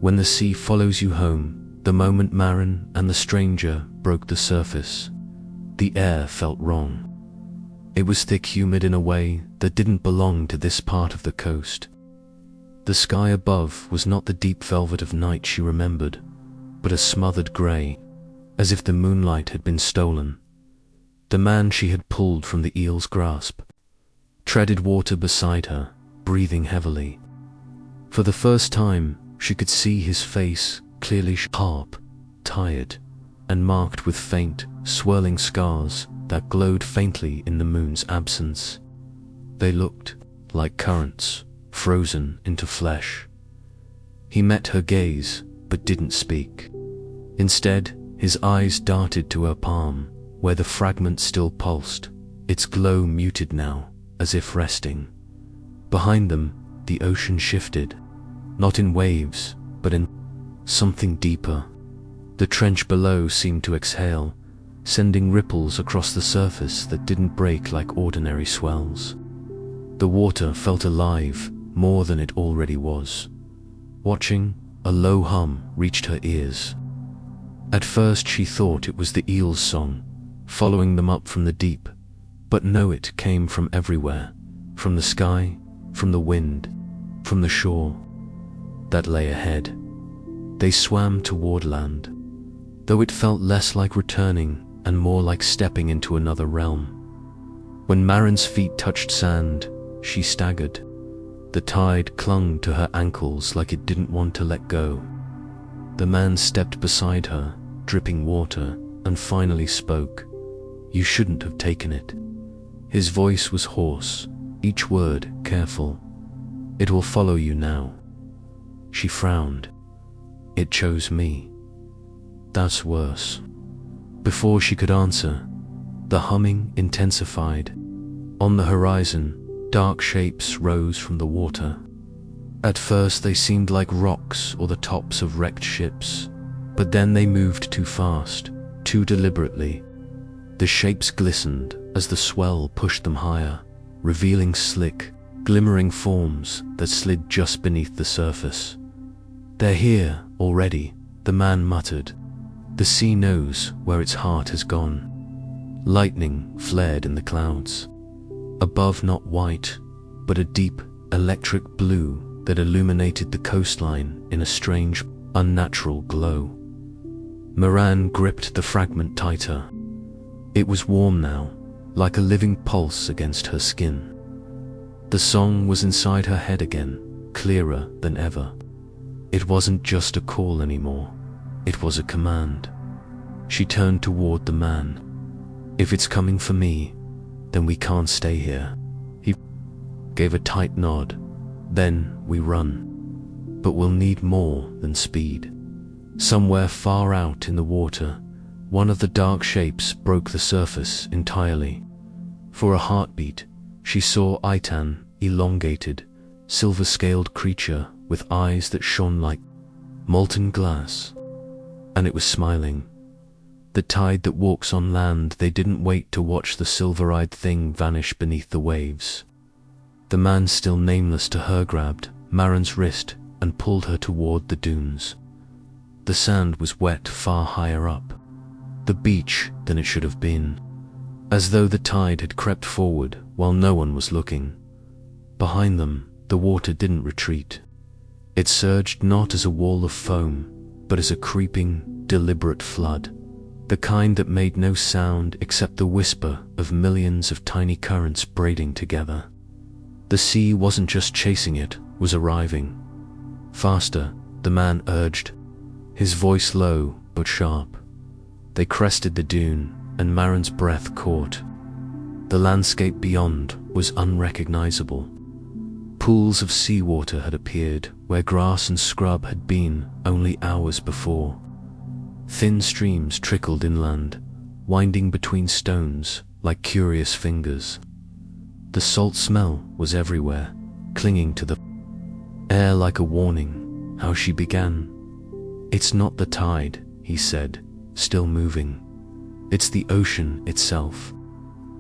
When the sea follows you home, the moment Marin and the stranger broke the surface, the air felt wrong. It was thick, humid in a way that didn't belong to this part of the coast. The sky above was not the deep velvet of night she remembered, but a smothered grey, as if the moonlight had been stolen. The man she had pulled from the eel's grasp treaded water beside her, breathing heavily. For the first time, she could see his face clearly, sharp, tired, and marked with faint, swirling scars that glowed faintly in the moon's absence. They looked like currents, frozen into flesh. He met her gaze, but didn't speak. Instead, his eyes darted to her palm, where the fragment still pulsed, its glow muted now, as if resting. Behind them, the ocean shifted, not in waves, but in something deeper. The trench below seemed to exhale, sending ripples across the surface that didn't break like ordinary swells. The water felt alive, more than it already was. Watching, a low hum reached her ears. At first she thought it was the eel's song, following them up from the deep, but no, it came from everywhere, from the sky, from the wind, from the shore that lay ahead. They swam toward land, though it felt less like returning and more like stepping into another realm. When Marin's feet touched sand, she staggered. The tide clung to her ankles like it didn't want to let go. The man stepped beside her, dripping water, and finally spoke. "You shouldn't have taken it." His voice was hoarse, each word careful. "It will follow you now." She frowned. "It chose me." "That's worse." Before she could answer, the humming intensified. On the horizon, dark shapes rose from the water. At first they seemed like rocks or the tops of wrecked ships, but then they moved too fast, too deliberately. The shapes glistened as the swell pushed them higher, revealing slick, glimmering forms that slid just beneath the surface. "They're here already," the man muttered. "The sea knows where its heart has gone." Lightning flared in the clouds. Above, not white, but a deep, electric blue that illuminated the coastline in a strange, unnatural glow. Moran gripped the fragment tighter. It was warm now, like a living pulse against her skin. The song was inside her head again, clearer than ever. It wasn't just a call anymore. It was a command. She turned toward the man. "If it's coming for me, then we can't stay here." He gave a tight nod. "Then we run. But we'll need more than speed." Somewhere far out in the water, one of the dark shapes broke the surface entirely. For a heartbeat, she saw Itan, elongated, silver-scaled creature with eyes that shone like molten glass. And it was smiling. The tide that walks on land. They didn't wait to watch the silver-eyed thing vanish beneath the waves. The man, still nameless to her, grabbed Maren's wrist and pulled her toward the dunes. The sand was wet far higher up the beach than it should have been, as though the tide had crept forward while no one was looking. Behind them, the water didn't retreat. It surged not as a wall of foam, but as a creeping, deliberate flood, the kind that made no sound except the whisper of millions of tiny currents braiding together. The sea wasn't just chasing it, was arriving. Faster, the man urged, his voice low but sharp. They crested the dune, and Maren's breath caught. The landscape beyond was unrecognizable. Pools of seawater had appeared where grass and scrub had been only hours before. Thin streams trickled inland, winding between stones like curious fingers. The salt smell was everywhere, clinging to the air like a warning. How she began. "It's not the tide," he said, still moving. "It's the ocean itself."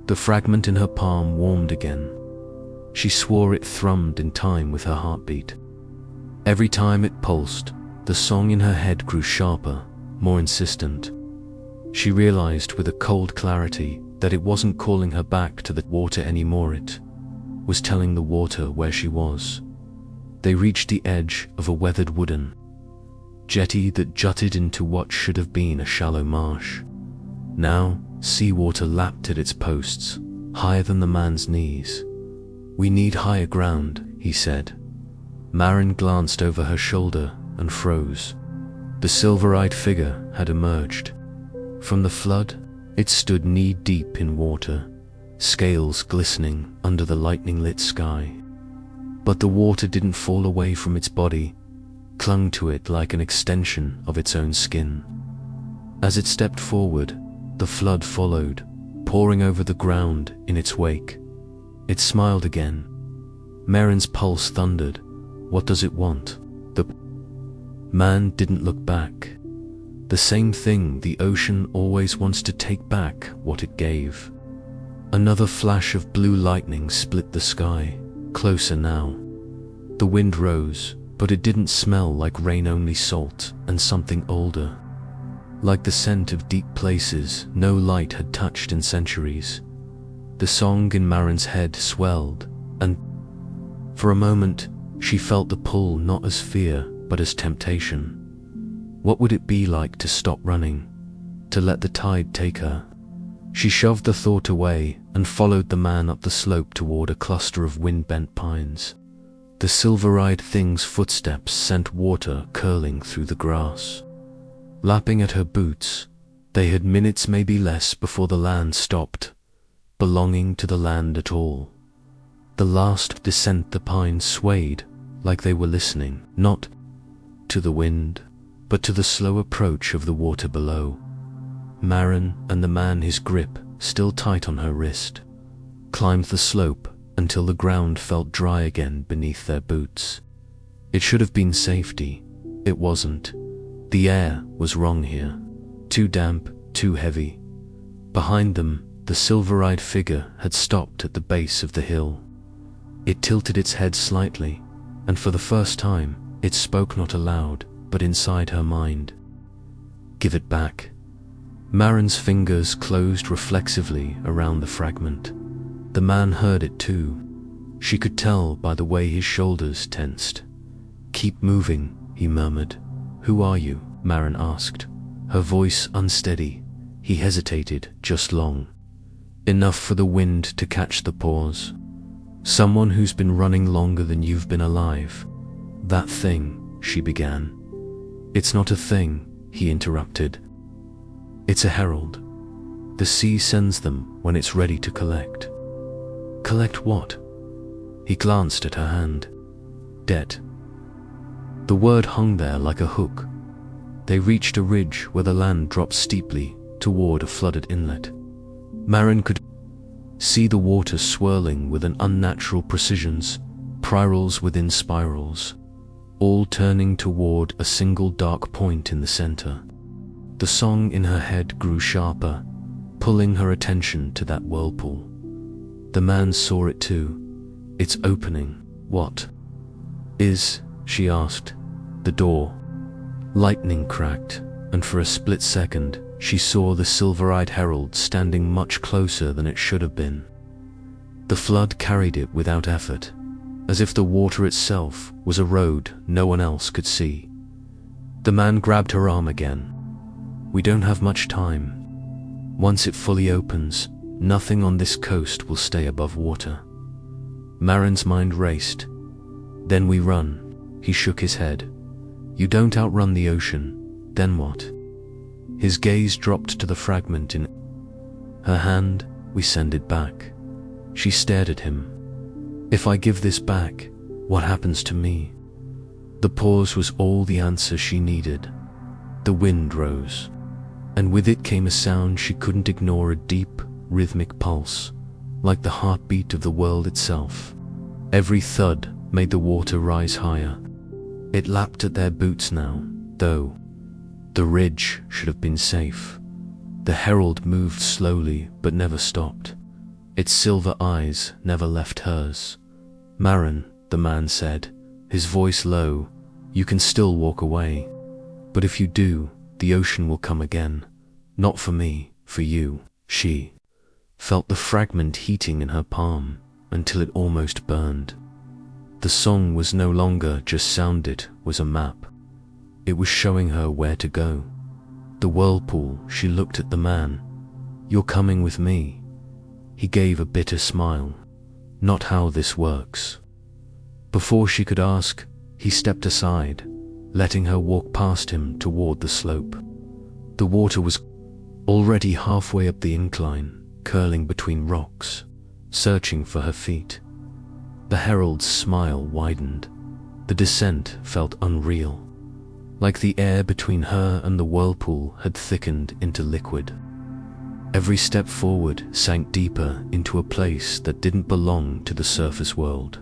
The fragment in her palm warmed again. She swore it thrummed in time with her heartbeat. Every time it pulsed, the song in her head grew sharper, more insistent. She realized with a cold clarity that it wasn't calling her back to the water anymore. It was telling the water where she was. They reached the edge of a weathered wooden jetty that jutted into what should have been a shallow marsh. Now, seawater lapped at its posts, higher than the man's knees. "We need higher ground," he said. Maren glanced over her shoulder and froze. The silver-eyed figure had emerged. From the flood, it stood knee-deep in water, scales glistening under the lightning-lit sky. But the water didn't fall away from its body, clung to it like an extension of its own skin. As it stepped forward, the flood followed, pouring over the ground in its wake. It smiled again. Maren's pulse thundered. What does it want? The man didn't look back. The same thing the ocean always wants to take back what it gave. Another flash of blue lightning split the sky, closer now. The wind rose, but it didn't smell like rain, only salt and something older. Like the scent of deep places no light had touched in centuries. The song in Maren's head swelled, and for a moment she felt the pull not as fear but as temptation. What would it be like to stop running, to let the tide take her? She shoved the thought away and followed the man up the slope toward a cluster of wind-bent pines. The silver-eyed thing's footsteps sent water curling through the grass, lapping at her boots. They had minutes, maybe less, before the land stopped, belonging to the land at all. The last descent, the pines swayed like they were listening, not to the wind, but to the slow approach of the water below. Maren and the man, his grip still tight on her wrist, climbed the slope until the ground felt dry again beneath their boots. It should have been safety. It wasn't. The air was wrong here. Too damp, too heavy. Behind them, the silver-eyed figure had stopped at the base of the hill. It tilted its head slightly, and for the first time, it spoke not aloud, but inside her mind. "Give it back." Maren's fingers closed reflexively around the fragment. The man heard it too. She could tell by the way his shoulders tensed. "Keep moving," he murmured. "Who are you?" Maren asked, her voice unsteady. He hesitated, just long enough for the wind to catch the pause. "Someone who's been running longer than you've been alive." "That thing," she began. "It's not a thing," he interrupted. "It's a herald. The sea sends them when it's ready to collect." "Collect what?" He glanced at her hand. "Debt." The word hung there like a hook. They reached a ridge where the land dropped steeply toward a flooded inlet. Maren could see the water swirling with an unnatural precision, spirals within spirals. all turning toward a single dark point in the center. The song in her head grew sharper, pulling her attention to that whirlpool. The man saw it too. It's opening. What is? She asked. The door. Lightning cracked, and for a split second, she saw the silver-eyed herald standing much closer than it should have been. The flood carried it without effort, as if the water itself was a road no one else could see. The man grabbed her arm again. We don't have much time. Once it fully opens, nothing on this coast will stay above water. Marin's mind raced. Then we run. He shook his head. You don't outrun the ocean, then what? His gaze dropped to the fragment in her hand. We send it back. She stared at him. If I give this back, what happens to me? The pause was all the answer she needed. The wind rose, and with it came a sound she couldn't ignore, a deep, rhythmic pulse, like the heartbeat of the world itself. Every thud made the water rise higher. It lapped at their boots now, though. The ridge should have been safe. The herald moved slowly but never stopped. Its silver eyes never left hers. Marin, the man said, his voice low, you can still walk away. But if you do, the ocean will come again. Not for me, for you. She felt the fragment heating in her palm until it almost burned. The song was no longer just sound, it was a map. It was showing her where to go. The whirlpool. She looked at the man. You're coming with me. He gave a bitter smile. Not how this works. Before she could ask, he stepped aside, letting her walk past him toward the slope. The water was already halfway up the incline, curling between rocks, searching for her feet. The herald's smile widened. The descent felt unreal, like the air between her and the whirlpool had thickened into liquid. Every step forward sank deeper into a place that didn't belong to the surface world.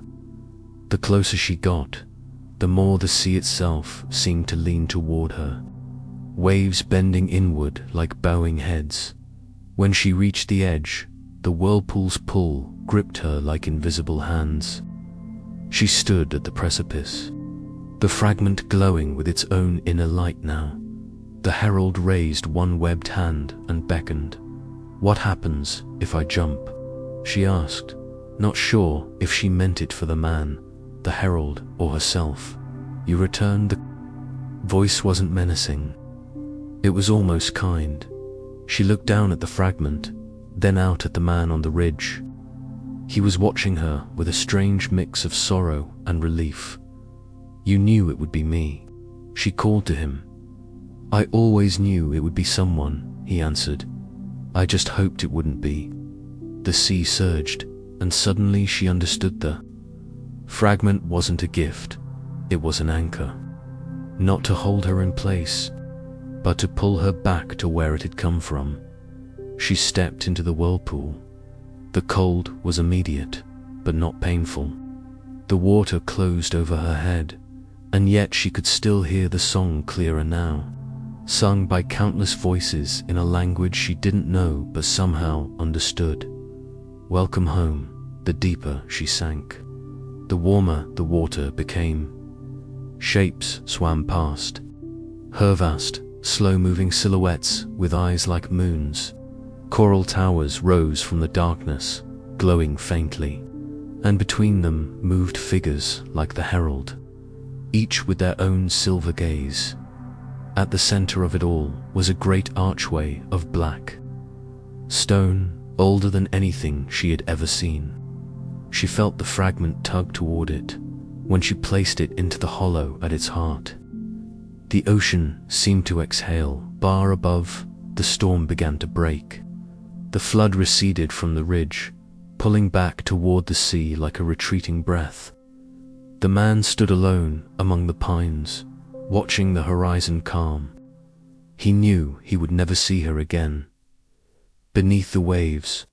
The closer she got, the more the sea itself seemed to lean toward her, waves bending inward like bowing heads. When she reached the edge, the whirlpool's pull gripped her like invisible hands. She stood at the precipice, the fragment glowing with its own inner light now. The herald raised one webbed hand and beckoned. What happens if I jump? She asked, not sure if she meant it for the man, the herald, or herself. You returned. The voice wasn't menacing. It was almost kind. She looked down at the fragment, then out at the man on the ridge. He was watching her with a strange mix of sorrow and relief. You knew it would be me. She called to him. I always knew it would be someone, he answered. I just hoped it wouldn't be. The sea surged, and suddenly she understood. The fragment wasn't a gift, it was an anchor. Not to hold her in place, but to pull her back to where it had come from. She stepped into the whirlpool. The cold was immediate, but not painful. The water closed over her head, and yet she could still hear the song clearer now, sung by countless voices in a language she didn't know but somehow understood. Welcome home. The deeper she sank, the warmer the water became. Shapes swam past, her vast, slow-moving silhouettes with eyes like moons. Coral towers rose from the darkness, glowing faintly, and between them moved figures like the herald, each with their own silver gaze. At the center of it all was a great archway of black stone, older than anything she had ever seen. She felt the fragment tug toward it when she placed it into the hollow at its heart. The ocean seemed to exhale. Far above, the storm began to break. The flood receded from the ridge, pulling back toward the sea like a retreating breath. The man stood alone among the pines, watching the horizon calm. He knew he would never see her again. Beneath the waves,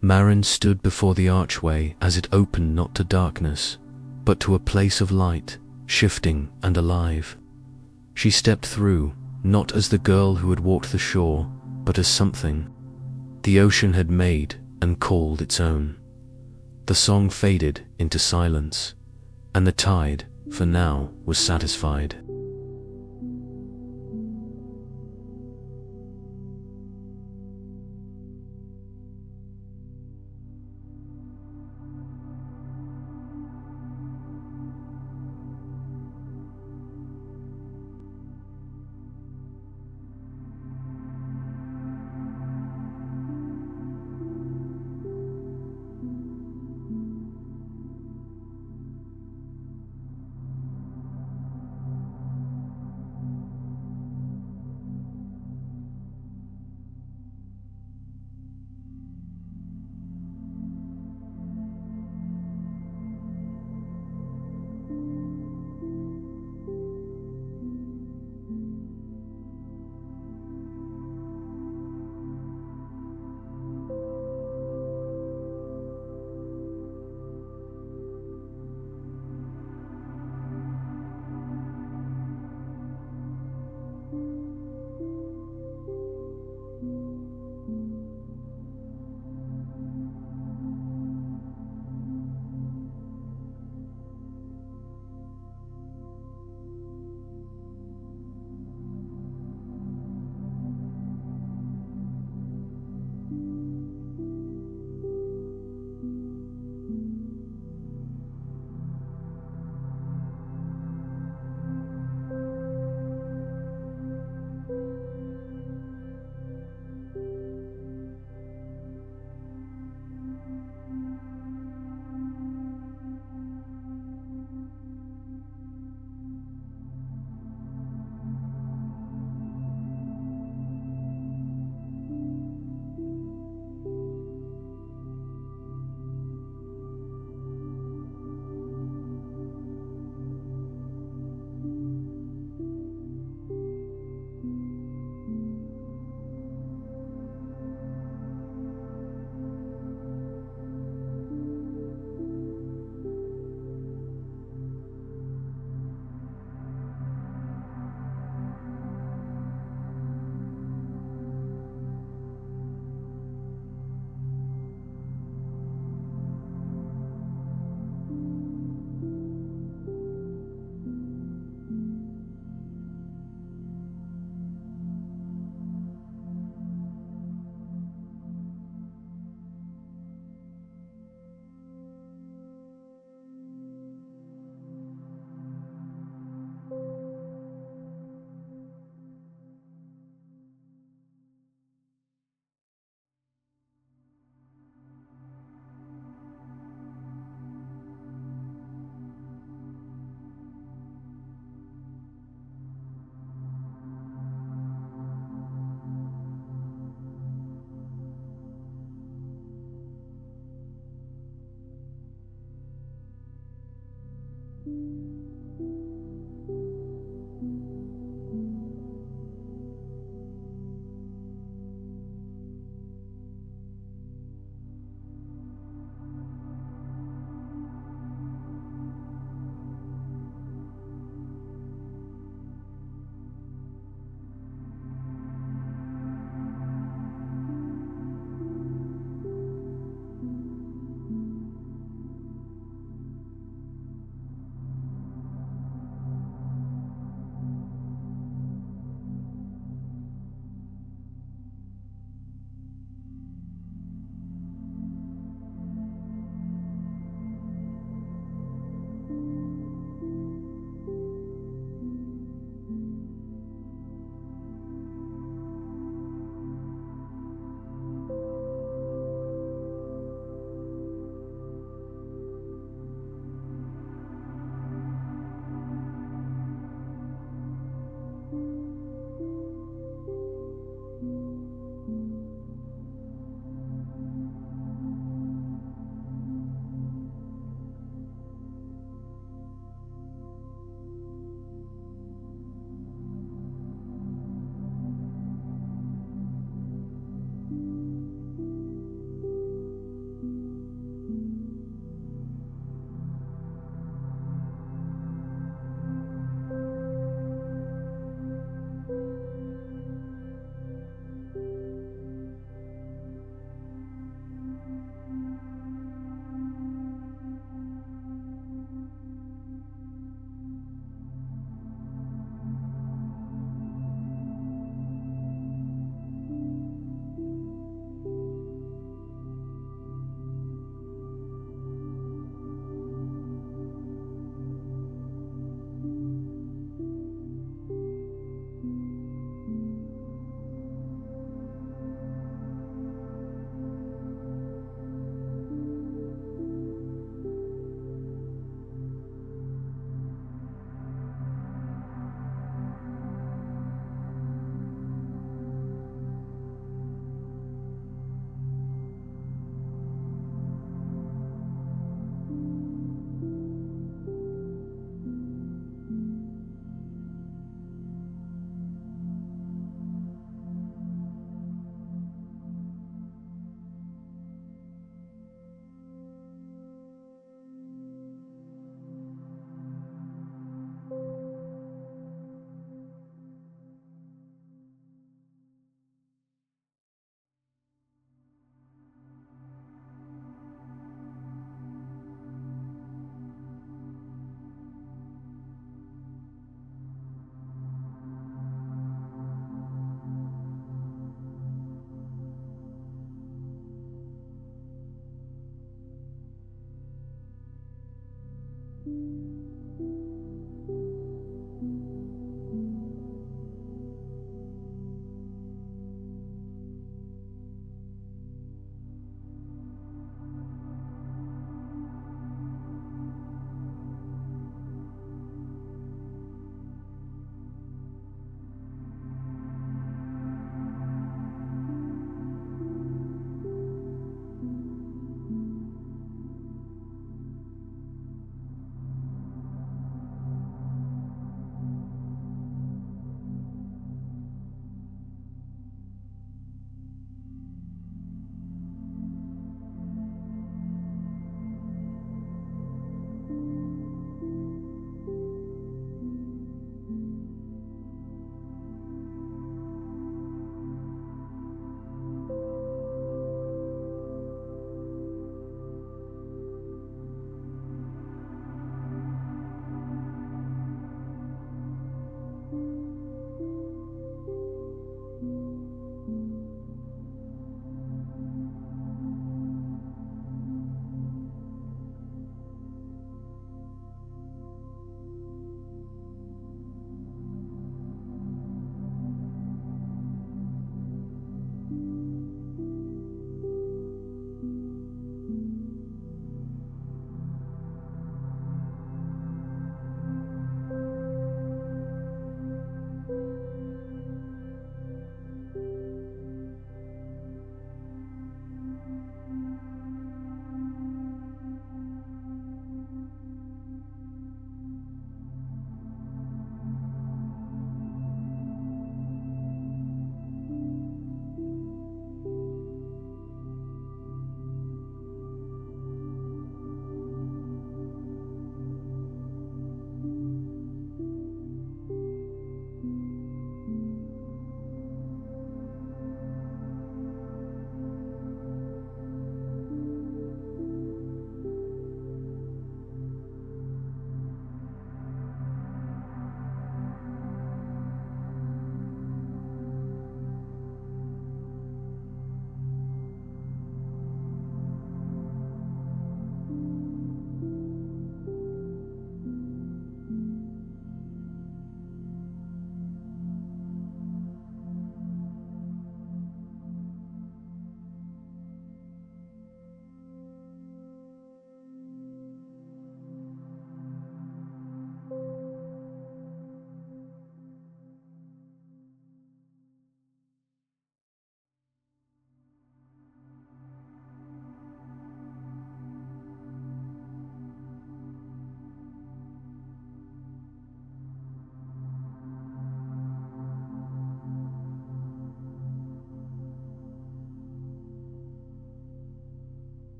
Marin stood before the archway as it opened not to darkness, but to a place of light, shifting and alive. She stepped through, not as the girl who had walked the shore, but as something the ocean had made and called its own. The song faded into silence, and the tide, for now, was satisfied.